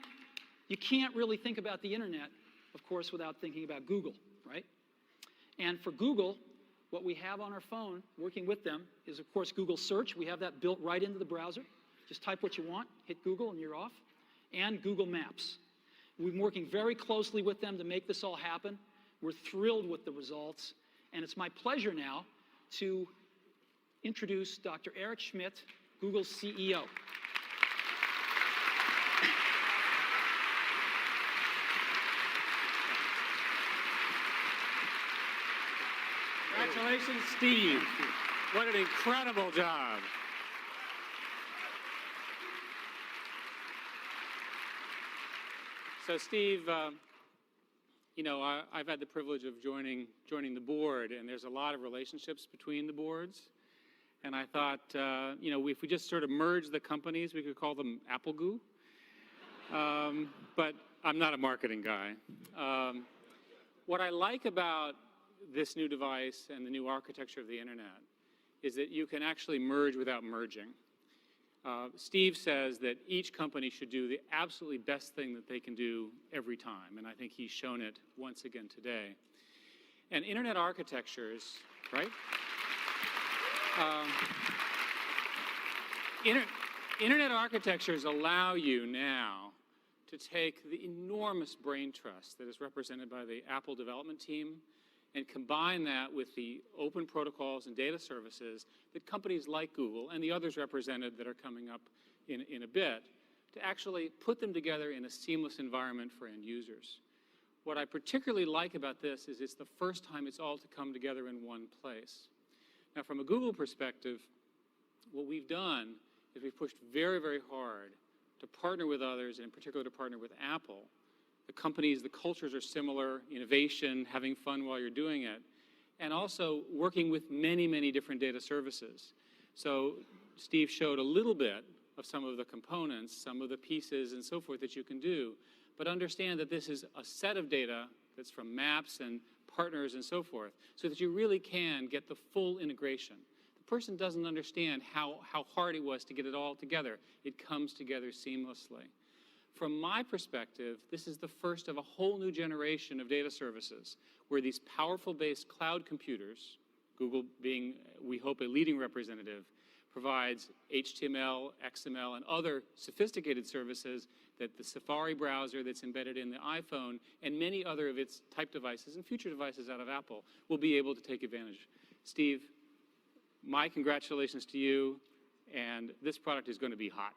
really think about the internet, of course, without thinking about Google, right? And for Google, what we have on our phone, working with them, is, of course, Google Search. We have that built right into the browser. Just type what you want, hit Google, and you're off. And Google Maps. We've been working very closely with them to make this all happen. We're thrilled with the results. And it's my pleasure now to introduce Dr. Eric Schmidt, Google's CEO. Congratulations, Steve. What an incredible job. So, Steve, you know, I've had the privilege of joining the board, and there's a lot of relationships between the boards. And I thought, you know, if we just sort of merge the companies, we could call them Apple Goo. But I'm not a marketing guy. What I like about this new device and the new architecture of the internet is that you can actually merge without merging. Steve says that each company should do the absolutely best thing that they can do every time, and I think he's shown it once again today. And internet architectures, right? Internet architectures allow you now to take the enormous brain trust that is represented by the Apple development team and combine that with the open protocols and data services that companies like Google and the others represented that are coming up in a bit to actually put them together in a seamless environment for end users. What I particularly like about this is it's the first time it's all to come together in one place. Now, from a Google perspective, what we've done is we've pushed very, very hard to partner with others, and in particular to partner with Apple. The companies, the cultures are similar, innovation, having fun while you're doing it, and also working with many, many different data services. So Steve showed a little bit of some of the components, some of the pieces and so forth that you can do, but understand that this is a set of data that's from maps and partners and so forth, so that you really can get the full integration. The person doesn't understand how hard it was to get it all together. It comes together seamlessly. From my perspective, this is the first of a whole new generation of data services where these powerful-based cloud computers, Google being, we hope, a leading representative, provides HTML, XML, and other sophisticated services that the Safari browser that's embedded in the iPhone and many other of its type devices and future devices out of Apple will be able to take advantage. Steve, my congratulations to you, and this product is going to be hot.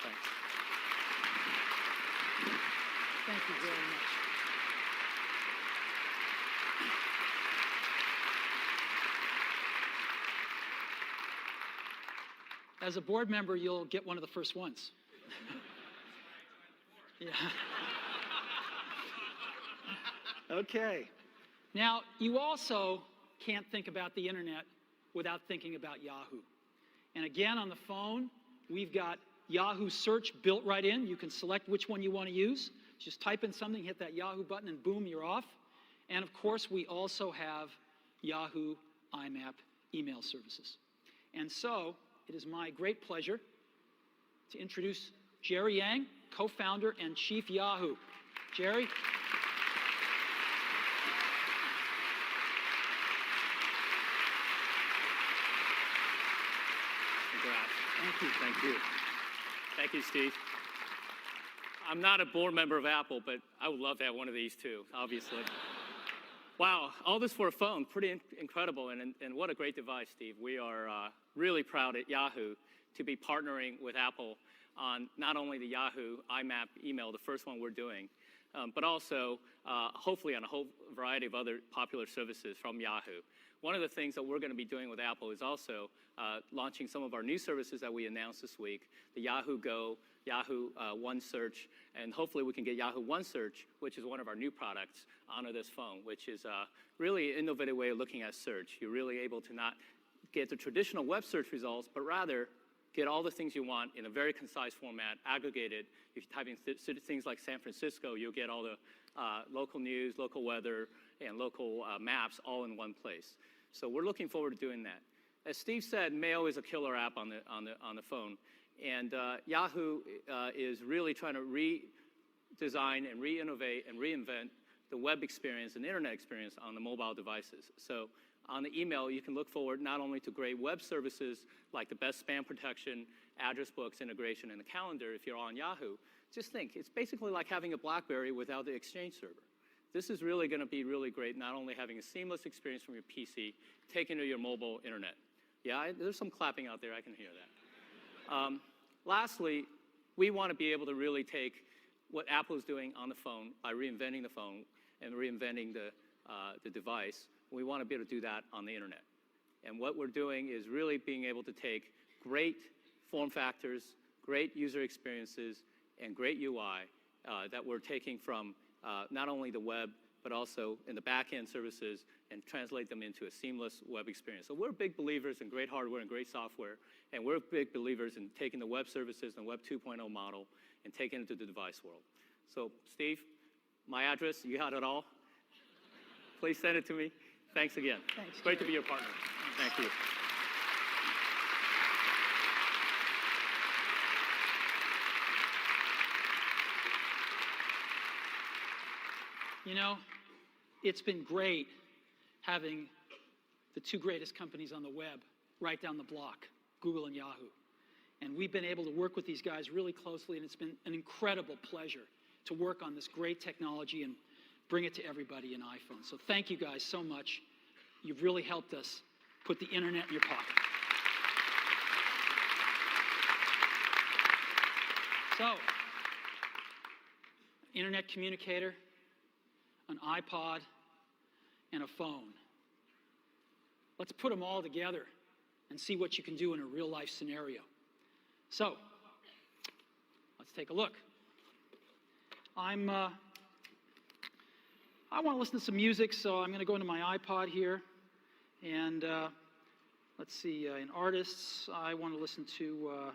Thanks. Thank you very much. As a board member, you'll get one of the first ones. Yeah. Okay. Now, you also can't think about the internet without thinking about Yahoo. And again, on the phone, we've got Yahoo Search built right in. You can select which one you want to use. Just type in something, hit that Yahoo button, and boom, you're off. And of course, we also have Yahoo IMAP email services. And so, it is my great pleasure to introduce Jerry Yang, co-founder and chief Yahoo. Jerry? Thank you. Thank you. Thank you, Steve. I'm not a board member of Apple, but I would love to have one of these too, obviously. Wow, all this for a phone, pretty incredible, and what a great device, Steve. We are really proud at Yahoo to be partnering with Apple on not only the Yahoo IMAP email, the first one we're doing, but also hopefully on a whole variety of other popular services from Yahoo. One of the things that we're going to be doing with Apple is also launching some of our new services that we announced this week, the Yahoo Go, Yahoo One Search, and hopefully we can get Yahoo One Search, which is one of our new products, onto this phone, which is really an innovative way of looking at search. You're really able to not get the traditional web search results, but rather get all the things you want in a very concise format, aggregated. If you type in things like San Francisco, you'll get all the local news, local weather, and local maps all in one place. So we're looking forward to doing that. As Steve said, Mail is a killer app on the phone. And Yahoo is really trying to redesign and re-innovate and reinvent the web experience and internet experience on the mobile devices. So on the email, you can look forward not only to great web services like the best spam protection, address books integration, and the calendar if you're on Yahoo. Just think, it's basically like having a BlackBerry without the Exchange server. This is really going to be really great, not only having a seamless experience from your PC, taken to your mobile internet. Yeah, there's some clapping out there, I can hear that. Lastly, we want to be able to really take what Apple is doing on the phone by reinventing the phone and reinventing the device. We want to be able to do that on the internet. And what we're doing is really being able to take great form factors, great user experiences, and great UI that we're taking from not only the web, but also in the back-end services and translate them into a seamless web experience. So we're big believers in great hardware and great software, and we're big believers in taking the web services and Web 2.0 model and taking it to the device world. So Steve, my address, you got it all. Please send it to me. Thanks again. Thanks, Great to Jerry. be your partner. Thank you. You know, it's been great having the two greatest companies on the web right down the block, Google and Yahoo. And we've been able to work with these guys really closely, and it's been an incredible pleasure to work on this great technology and bring it to everybody in iPhone. So thank you guys so much. You've really helped us put the internet in your pocket. So, internet communicator, an iPod, and a phone. Let's put them all together and see what you can do in a real-life scenario. So, let's take a look. I want to listen to some music, so I'm going to go into my iPod here. And let's see, in artists, I want to listen to...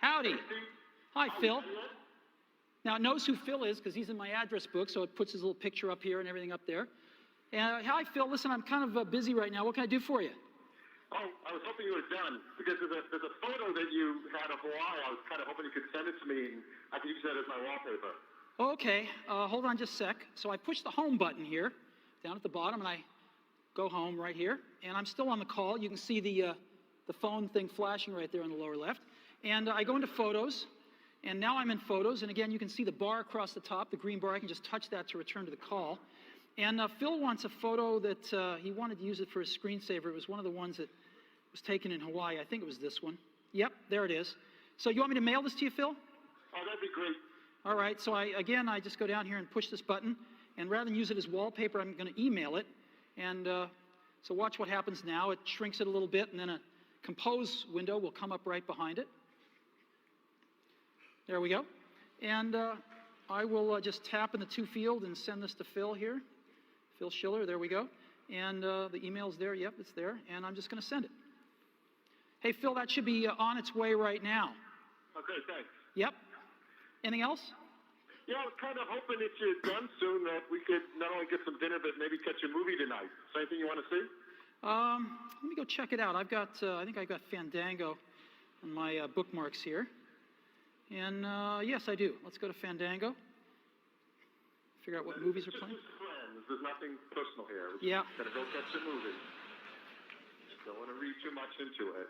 Howdy. Hi, Phil. Now, it knows who Phil is because he's in my address book, so it puts his little picture up here and everything up there. And hi, Phil. Listen, I'm kind of busy right now. What can I do for you? Oh, I was hoping you were done because there's a photo that you had of Hawaii. I was kind of hoping you could send it to me and I could use that as my wallpaper. Okay, hold on just a sec. So I push the home button here, down at the bottom, and I go home right here. And I'm still on the call. You can see the phone thing flashing right there on the lower left. And I go into Photos, and now I'm in Photos. And again, you can see the bar across the top, the green bar. I can just touch that to return to the call. And Phil wants a photo that he wanted to use it for his screensaver. It was one of the ones that was taken in Hawaii. I think it was this one. Yep, there it is. So you want me to mail this to you, Phil? Oh, that'd be great. All right, so I just go down here and push this button. And rather than use it as wallpaper, I'm going to email it. And so watch what happens now. It shrinks it a little bit, and then a compose window will come up right behind it. There we go. And I will just tap in the to field and send this to Phil here. Phil Schiller, there we go. And the email's there. Yep, it's there. And I'm just going to send it. Hey, Phil, that should be on its way right now. Okay, thanks. Yep. Anything else? Yeah, I was kind of hoping if you're done soon that we could not only get some dinner, but maybe catch a movie tonight. Is there anything you want to see? Let me go check it out. I think I've got Fandango on my bookmarks here. And yes, I do. Let's go to Fandango. Figure out what movies are playing. Just friends. There's nothing personal here. Yeah. Gotta go catch a movie. Don't want to read too much into it.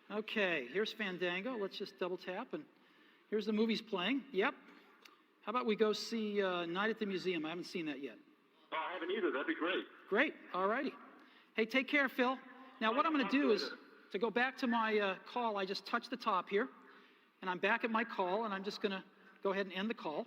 Okay, here's Fandango. Let's just double tap, and here's the movies playing. Yep. How about we go see Night at the Museum? I haven't seen that yet. Oh, I haven't either. That'd be great. Great. All righty. Hey, take care, Phil. Now, what I'm going to do is, to go back to my call, I just touch the top here, and I'm back at my call, and I'm just going to go ahead and end the call.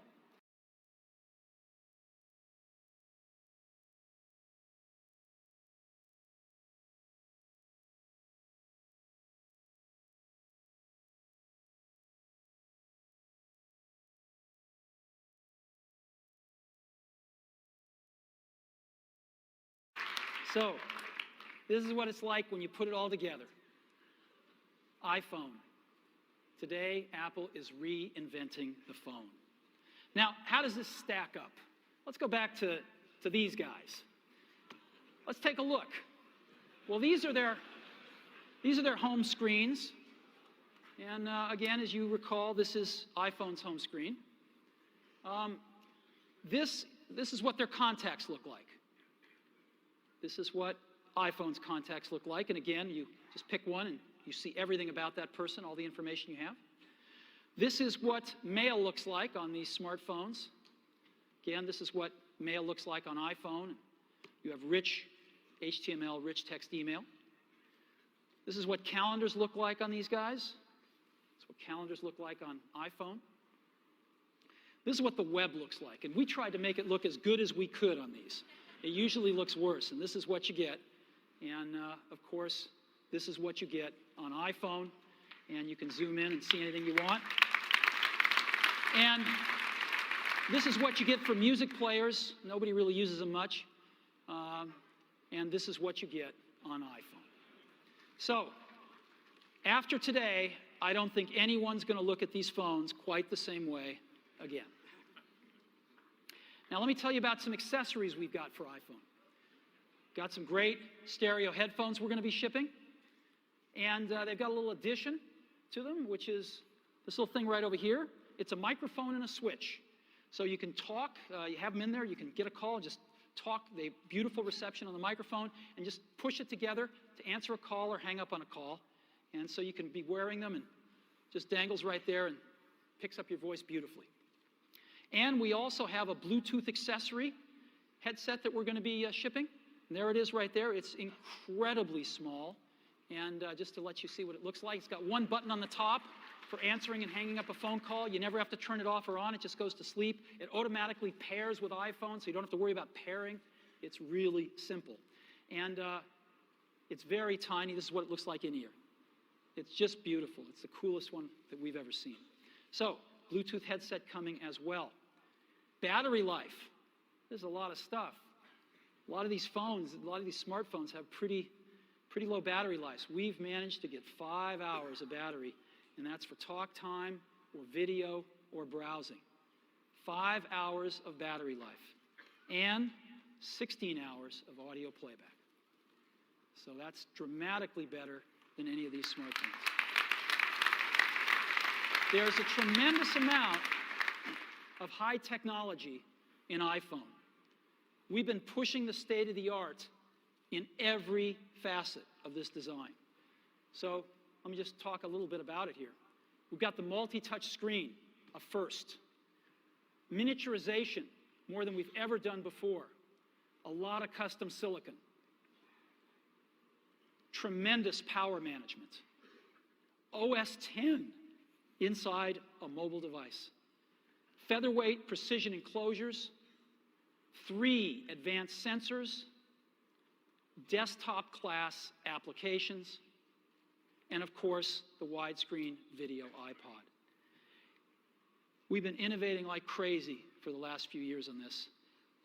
So, this is what it's like when you put it all together. iPhone. Today, Apple is reinventing the phone. Now, how does this stack up? Let's go back to these guys. Let's take a look. Well, these are their home screens. And again, as you recall, this is iPhone's home screen. This is what their contacts look like. This is what iPhone's contacts look like. And again, you just pick one and you see everything about that person, all the information you have. This is what mail looks like on these smartphones. Again, this is what mail looks like on iPhone. You have rich HTML, rich text email. This is what calendars look like on these guys. This is what calendars look like on iPhone. This is what the web looks like. And we tried to make it look as good as we could on these. It usually looks worse, and this is what you get. And of course, this is what you get on iPhone. And you can zoom in and see anything you want. And this is what you get for music players. Nobody really uses them much. And this is what you get on iPhone. So, after today, I don't think anyone's going to look at these phones quite the same way again. Now, let me tell you about some accessories we've got for iPhone. Got some great stereo headphones we're going to be shipping. And they've got a little addition to them, which is this little thing right over here. It's a microphone and a switch. So you can talk, you have them in there, you can get a call and just talk, they have beautiful reception on the microphone, and just push it together to answer a call or hang up on a call. And so you can be wearing them and just dangles right there and picks up your voice beautifully. And we also have a Bluetooth accessory headset that we're going to be shipping. And there it is right there. It's incredibly small. And just to let you see what it looks like, it's got one button on the top for answering and hanging up a phone call. You never have to turn it off or on. It just goes to sleep. It automatically pairs with iPhone, so you don't have to worry about pairing. It's really simple. And it's very tiny. This is what it looks like in ear. It's just beautiful. It's the coolest one that we've ever seen. So, Bluetooth headset coming as well. Battery life. There's a lot of stuff. A lot of these phones, a lot of these smartphones have pretty low battery lives. We've managed to get 5 hours of battery, and that's for talk time or video or browsing. 5 hours of battery life and 16 hours of audio playback. So that's dramatically better than any of these smartphones. There's a tremendous amount of high technology in iPhone. We've been pushing the state of the art in every facet of this design. So let me just talk a little bit about it here. We've got the multi-touch screen, a first. Miniaturization, more than we've ever done before. A lot of custom silicon. Tremendous power management. OS X inside a mobile device. Featherweight precision enclosures. 3 advanced sensors. Desktop class applications, and of course, the widescreen video iPod. We've been innovating like crazy for the last few years on this,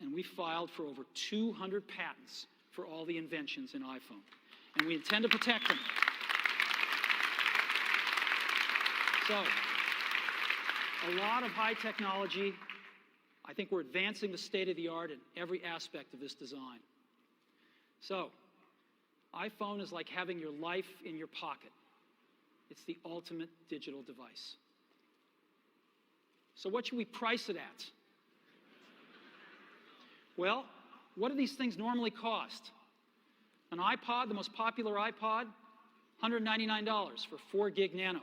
and we filed for over 200 patents for all the inventions in iPhone, and we intend to protect them. So, a lot of high technology. I think we're advancing the state of the art in every aspect of this design. So, iPhone is like having your life in your pocket. It's the ultimate digital device. So what should we price it at? Well, what do these things normally cost? An iPod, the most popular iPod, $199 for 4 gig nano.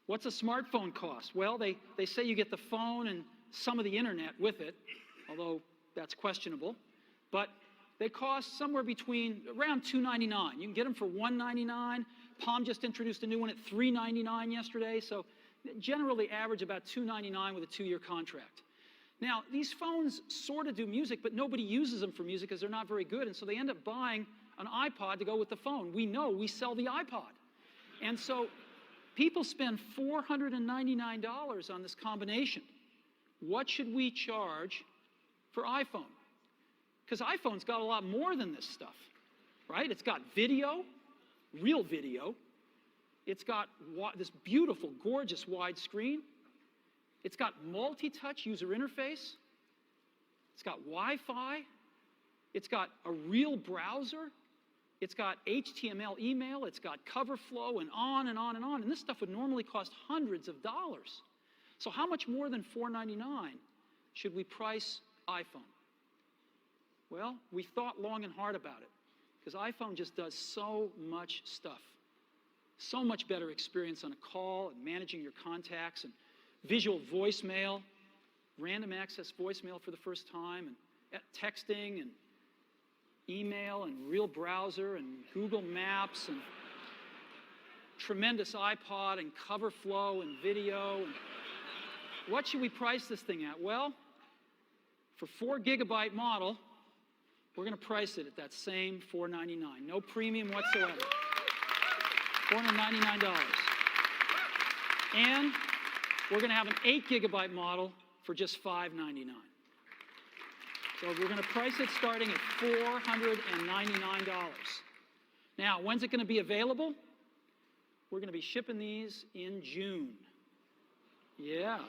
What's a smartphone cost? Well, they say you get the phone and some of the internet with it, although that's questionable. But they cost somewhere between around $299. You can get them for $199. Palm just introduced a new one at $399 yesterday. So generally average about $299 with a 2-year contract. Now, these phones sort of do music, but nobody uses them for music because they're not very good. And so they end up buying an iPod to go with the phone. We know we sell the iPod. And so people spend $499 on this combination. What should we charge for iPhone? Because iPhone's got a lot more than this stuff, right? It's got video, real video. It's got this beautiful, gorgeous wide screen. It's got multi-touch user interface. It's got Wi-Fi. It's got a real browser. It's got HTML email. It's got cover flow, and on and on and on. And this stuff would normally cost hundreds of dollars. So how much more than $499 should we price iPhone? Well, we thought long and hard about it, because iPhone just does so much stuff. So much better experience on a call and managing your contacts, and visual voicemail, random access voicemail for the first time, and texting and email and real browser and Google Maps and tremendous iPod and cover flow and video. And what should we price this thing at? Well, for 4 GB model, we're going to price it at that same $499. No premium whatsoever. $499. And we're going to have an 8 GB model for just $599. So we're going to price it starting at $499. Now, when's it going to be available? We're going to be shipping these in June. Yeah,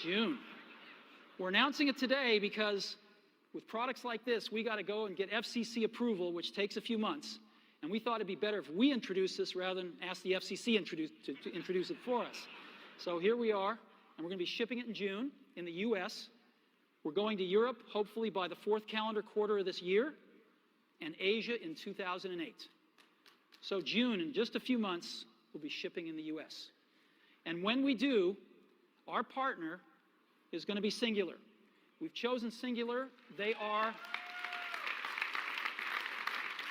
June. We're announcing it today because with products like this, we got to go and get FCC approval, which takes a few months. And we thought it'd be better if we introduce this rather than ask the FCC to introduce it for us. So here we are, and we're going to be shipping it in June in the US. We're going to Europe, hopefully by the 4th calendar quarter of this year, and Asia in 2008. So June, in just a few months, we'll be shipping in the US. And when we do, our partner is going to be Singular. We've chosen Singular. They are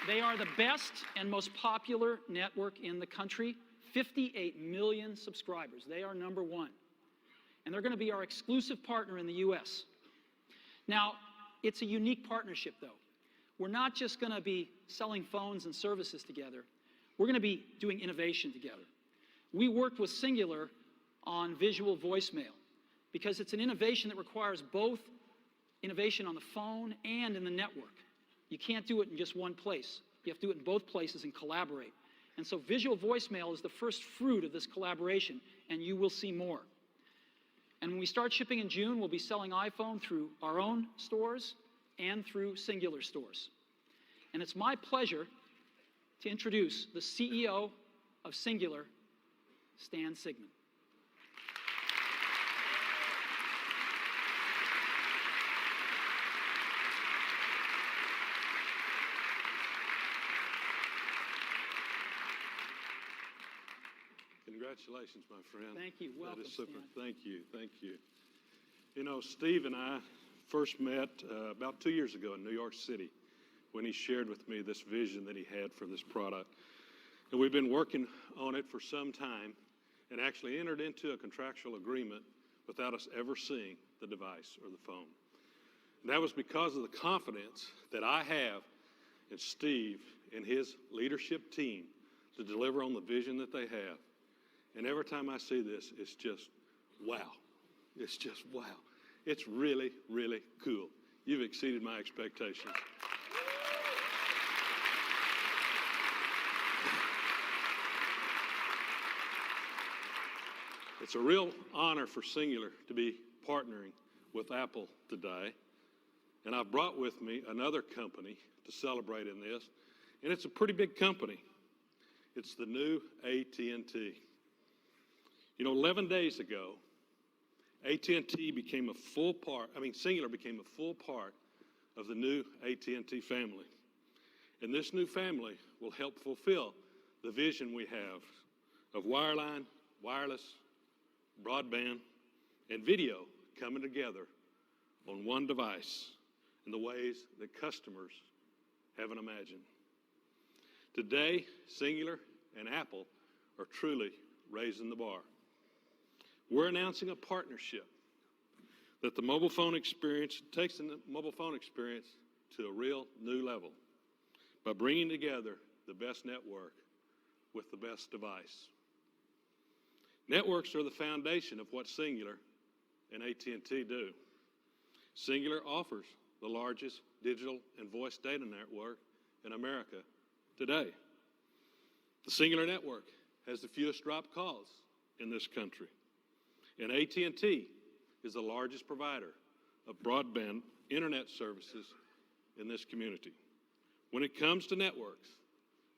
the best and most popular network in the country. 58 million subscribers. They are #1. And they're going to be our exclusive partner in the US. Now, it's a unique partnership, though. We're not just going to be selling phones and services together. We're going to be doing innovation together. We worked with Singular on visual voicemail because it's an innovation that requires both innovation on the phone and in the network. You can't do it in just one place. You have to do it in both places and collaborate. And so visual voicemail is the first fruit of this collaboration, and you will see more. And when we start shipping in June, we'll be selling iPhone through our own stores and through Singular stores. And it's my pleasure to introduce the CEO of Singular, Stan Sigman. Congratulations, my friend. Thank you. Welcome, that is super. Stan. Thank you. Thank you. You know, Steve and I first met about 2 years ago in New York City when he shared with me this vision that he had for this product. And we've been working on it for some time and actually entered into a contractual agreement without us ever seeing the device or the phone. And that was because of the confidence that I have in Steve and his leadership team to deliver on the vision that they have. And every time I see this, it's just wow. It's just wow. It's really, really cool. You've exceeded my expectations. It's a real honor for Singular to be partnering with Apple today. And I've brought with me another company to celebrate in this. And it's a pretty big company. It's the new AT&T. You know, 11 days ago, AT&T became a full part, Singular became a full part of the new AT&T family. And this new family will help fulfill the vision we have of wireline, wireless, broadband, and video coming together on one device in the ways that customers haven't imagined. Today, Singular and Apple are truly raising the bar. We're announcing a partnership that the mobile phone experience takes the mobile phone experience to a real new level by bringing together the best network with the best device. Networks are the foundation of what Singular and AT&T do. Singular offers the largest digital and voice data network in America today. The Singular network has the fewest dropped calls in this country. And AT&T is the largest provider of broadband internet services in this community. When it comes to networks,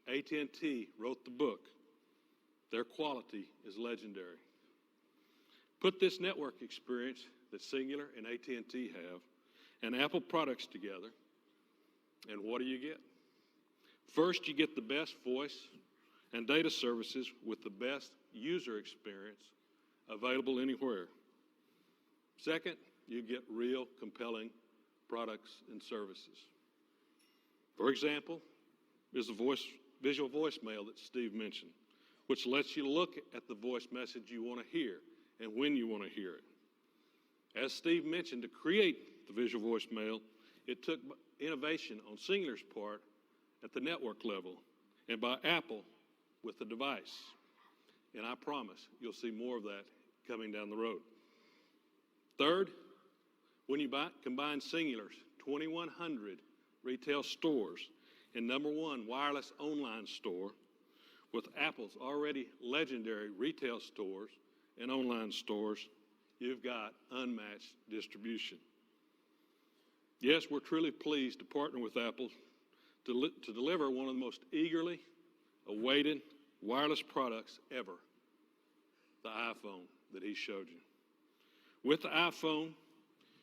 AT&T wrote the book. Their quality is legendary. Put this network experience that Singular and AT&T have and Apple products together, and what do you get? First, you get the best voice and data services with the best user experience available anywhere. Second, you get real compelling products and services. For example, is the visual voicemail that Steve mentioned, which lets you look at the voice message you want to hear and when you want to hear it. As Steve mentioned, to create the visual voicemail, it took innovation on Singular's part at the network level and by Apple with the device. And I promise you'll see more of that coming down the road. Third, when you combine Singular's 2,100 retail stores and #1 wireless online store with Apple's already legendary retail stores and online stores, you've got unmatched distribution. Yes, we're truly pleased to partner with Apple to deliver one of the most eagerly awaited wireless products ever, the iPhone that he showed you. With the iPhone,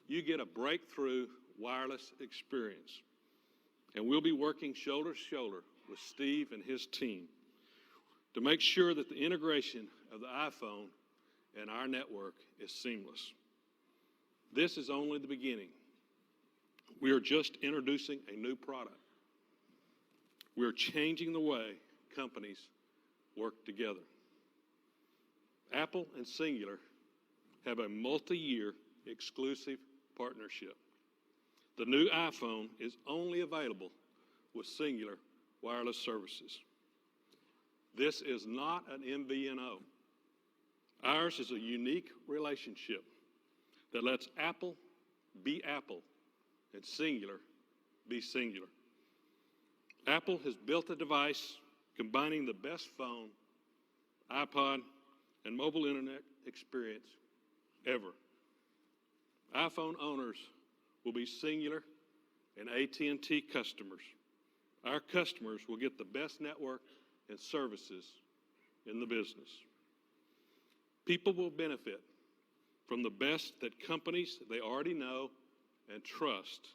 you get a breakthrough wireless experience. And we'll be working shoulder to shoulder with Steve and his team to make sure that the integration of the iPhone and our network is seamless. This is only the beginning. We are just introducing a new product. We are changing the way companies work together. Apple and Singular have a multi-year exclusive partnership. The new iPhone is only available with Singular wireless services. This is not an MVNO. Ours is a unique relationship that lets Apple be Apple and Singular be Singular. Apple has built a device combining the best phone, iPod, and mobile internet experience ever. iPhone owners will be Singular and AT&T customers. Our customers will get the best network and services in the business. People will benefit from the best that companies they already know and trust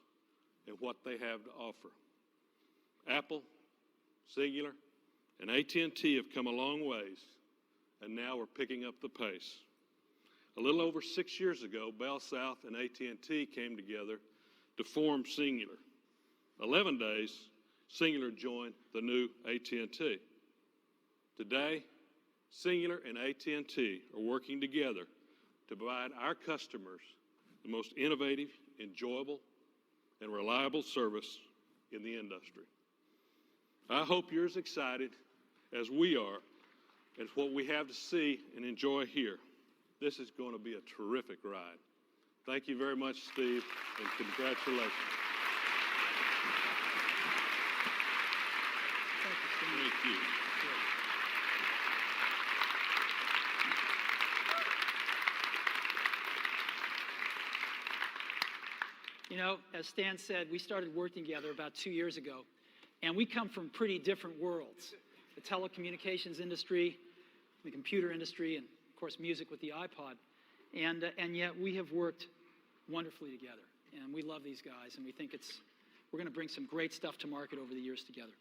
in what they have to offer. Apple, Singular, and AT&T have come a long ways, and now we're picking up the pace. A little over 6 years ago, Bell South and AT&T came together to form Singular. 11 days, Singular joined the new AT&T. Today, Singular and AT&T are working together to provide our customers the most innovative, enjoyable, and reliable service in the industry. I hope you're as excited as we are as what we have to see and enjoy here. This is going to be a terrific ride. Thank you very much, Steve, and congratulations. Thank you. You know, as Stan said, we started working together about 2 years ago, and we come from pretty different worlds. The telecommunications industry, the computer industry, and of course music with the iPod. And yet we have worked wonderfully together, and we love these guys, and we think we're going to bring some great stuff to market over the years together.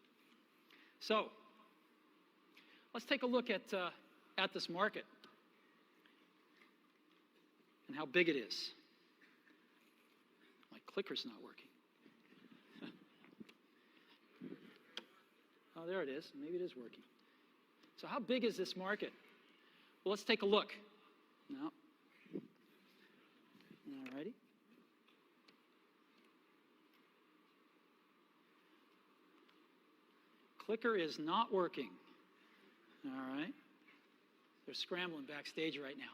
So let's take a look at this market and how big it is. My clicker's not working. Oh, there it is. Maybe it is working. So how big is this market? Well, let's take a look. No. All righty. Clicker is not working. All right. They're scrambling backstage right now.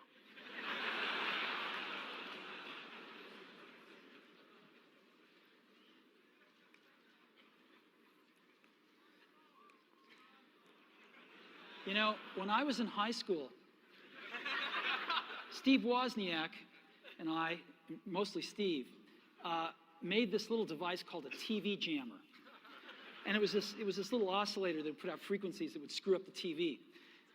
You know, when I was in high school, Steve Wozniak and I, mostly Steve, made this little device called a TV jammer. And it was this little oscillator that would put out frequencies that would screw up the TV.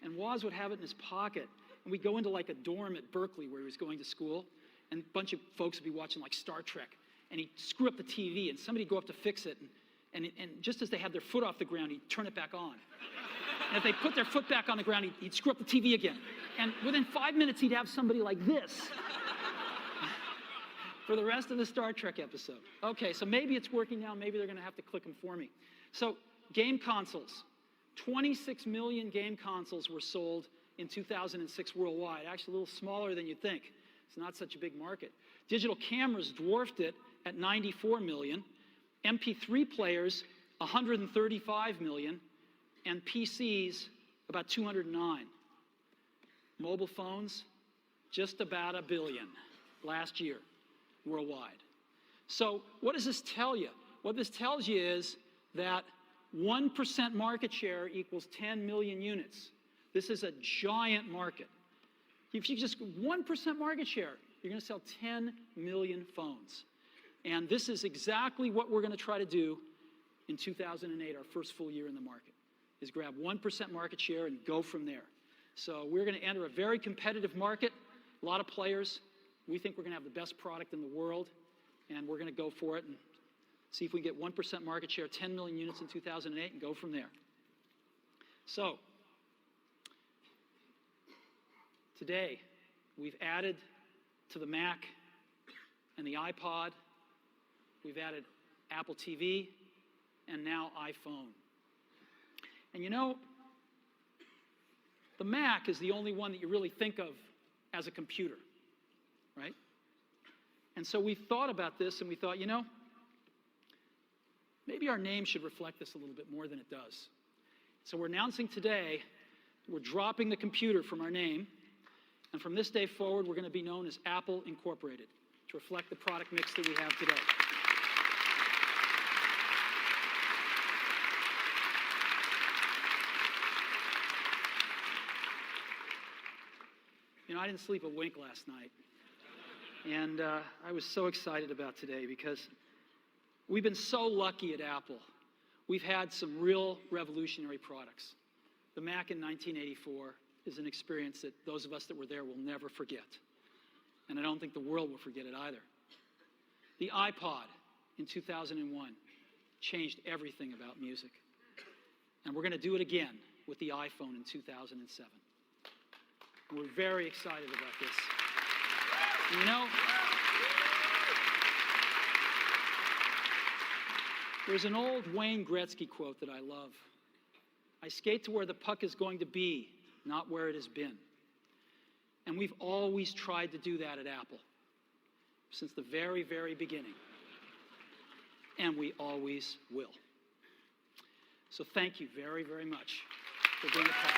And Woz would have it in his pocket. And we'd go into like a dorm at Berkeley where he was going to school. And a bunch of folks would be watching like Star Trek. And he'd screw up the TV and somebody'd go up to fix it. And just as they had their foot off the ground, he'd turn it back on. And if they put their foot back on the ground, he'd screw up the TV again. And within 5 minutes, he'd have somebody like this for the rest of the Star Trek episode. Okay, so maybe it's working now. Maybe they're going to have to click them for me. So game consoles. 26 million game consoles were sold in 2006 worldwide. Actually, a little smaller than you'd think. It's not such a big market. Digital cameras dwarfed it at 94 million. MP3 players, 135 million. And PCs, about 209. Mobile phones, just about 1 billion last year worldwide. So what does this tell you? What this tells you is that 1% market share equals 10 million units. This is a giant market. If you just 1% market share, you're going to sell 10 million phones. And this is exactly what we're going to try to do in 2008, our first full year in the market, is grab 1% market share and go from there. So we're going to enter a very competitive market, a lot of players. We think we're going to have the best product in the world, and we're going to go for it and see if we can get 1% market share, 10 million units in 2008, and go from there. So today, we've added to the Mac and the iPod, we've added Apple TV, and now iPhone. And you know, the Mac is the only one that you really think of as a computer, right? And so we thought about this and we thought, you know, maybe our name should reflect this a little bit more than it does. So we're announcing today, we're dropping the computer from our name, and from this day forward, we're going to be known as Apple Incorporated to reflect the product mix that we have today. You know, I didn't sleep a wink last night. And I was so excited about today because we've been so lucky at Apple. We've had some real revolutionary products. The Mac in 1984 is an experience that those of us that were there will never forget. And I don't think the world will forget it either. The iPod in 2001 changed everything about music. And we're going to do it again with the iPhone in 2007. And we're very excited about this. And you know, there's an old Wayne Gretzky quote that I love. I skate to where the puck is going to be, not where it has been. And we've always tried to do that at Apple since the very, very beginning. And we always will. So thank you very, very much for being a part.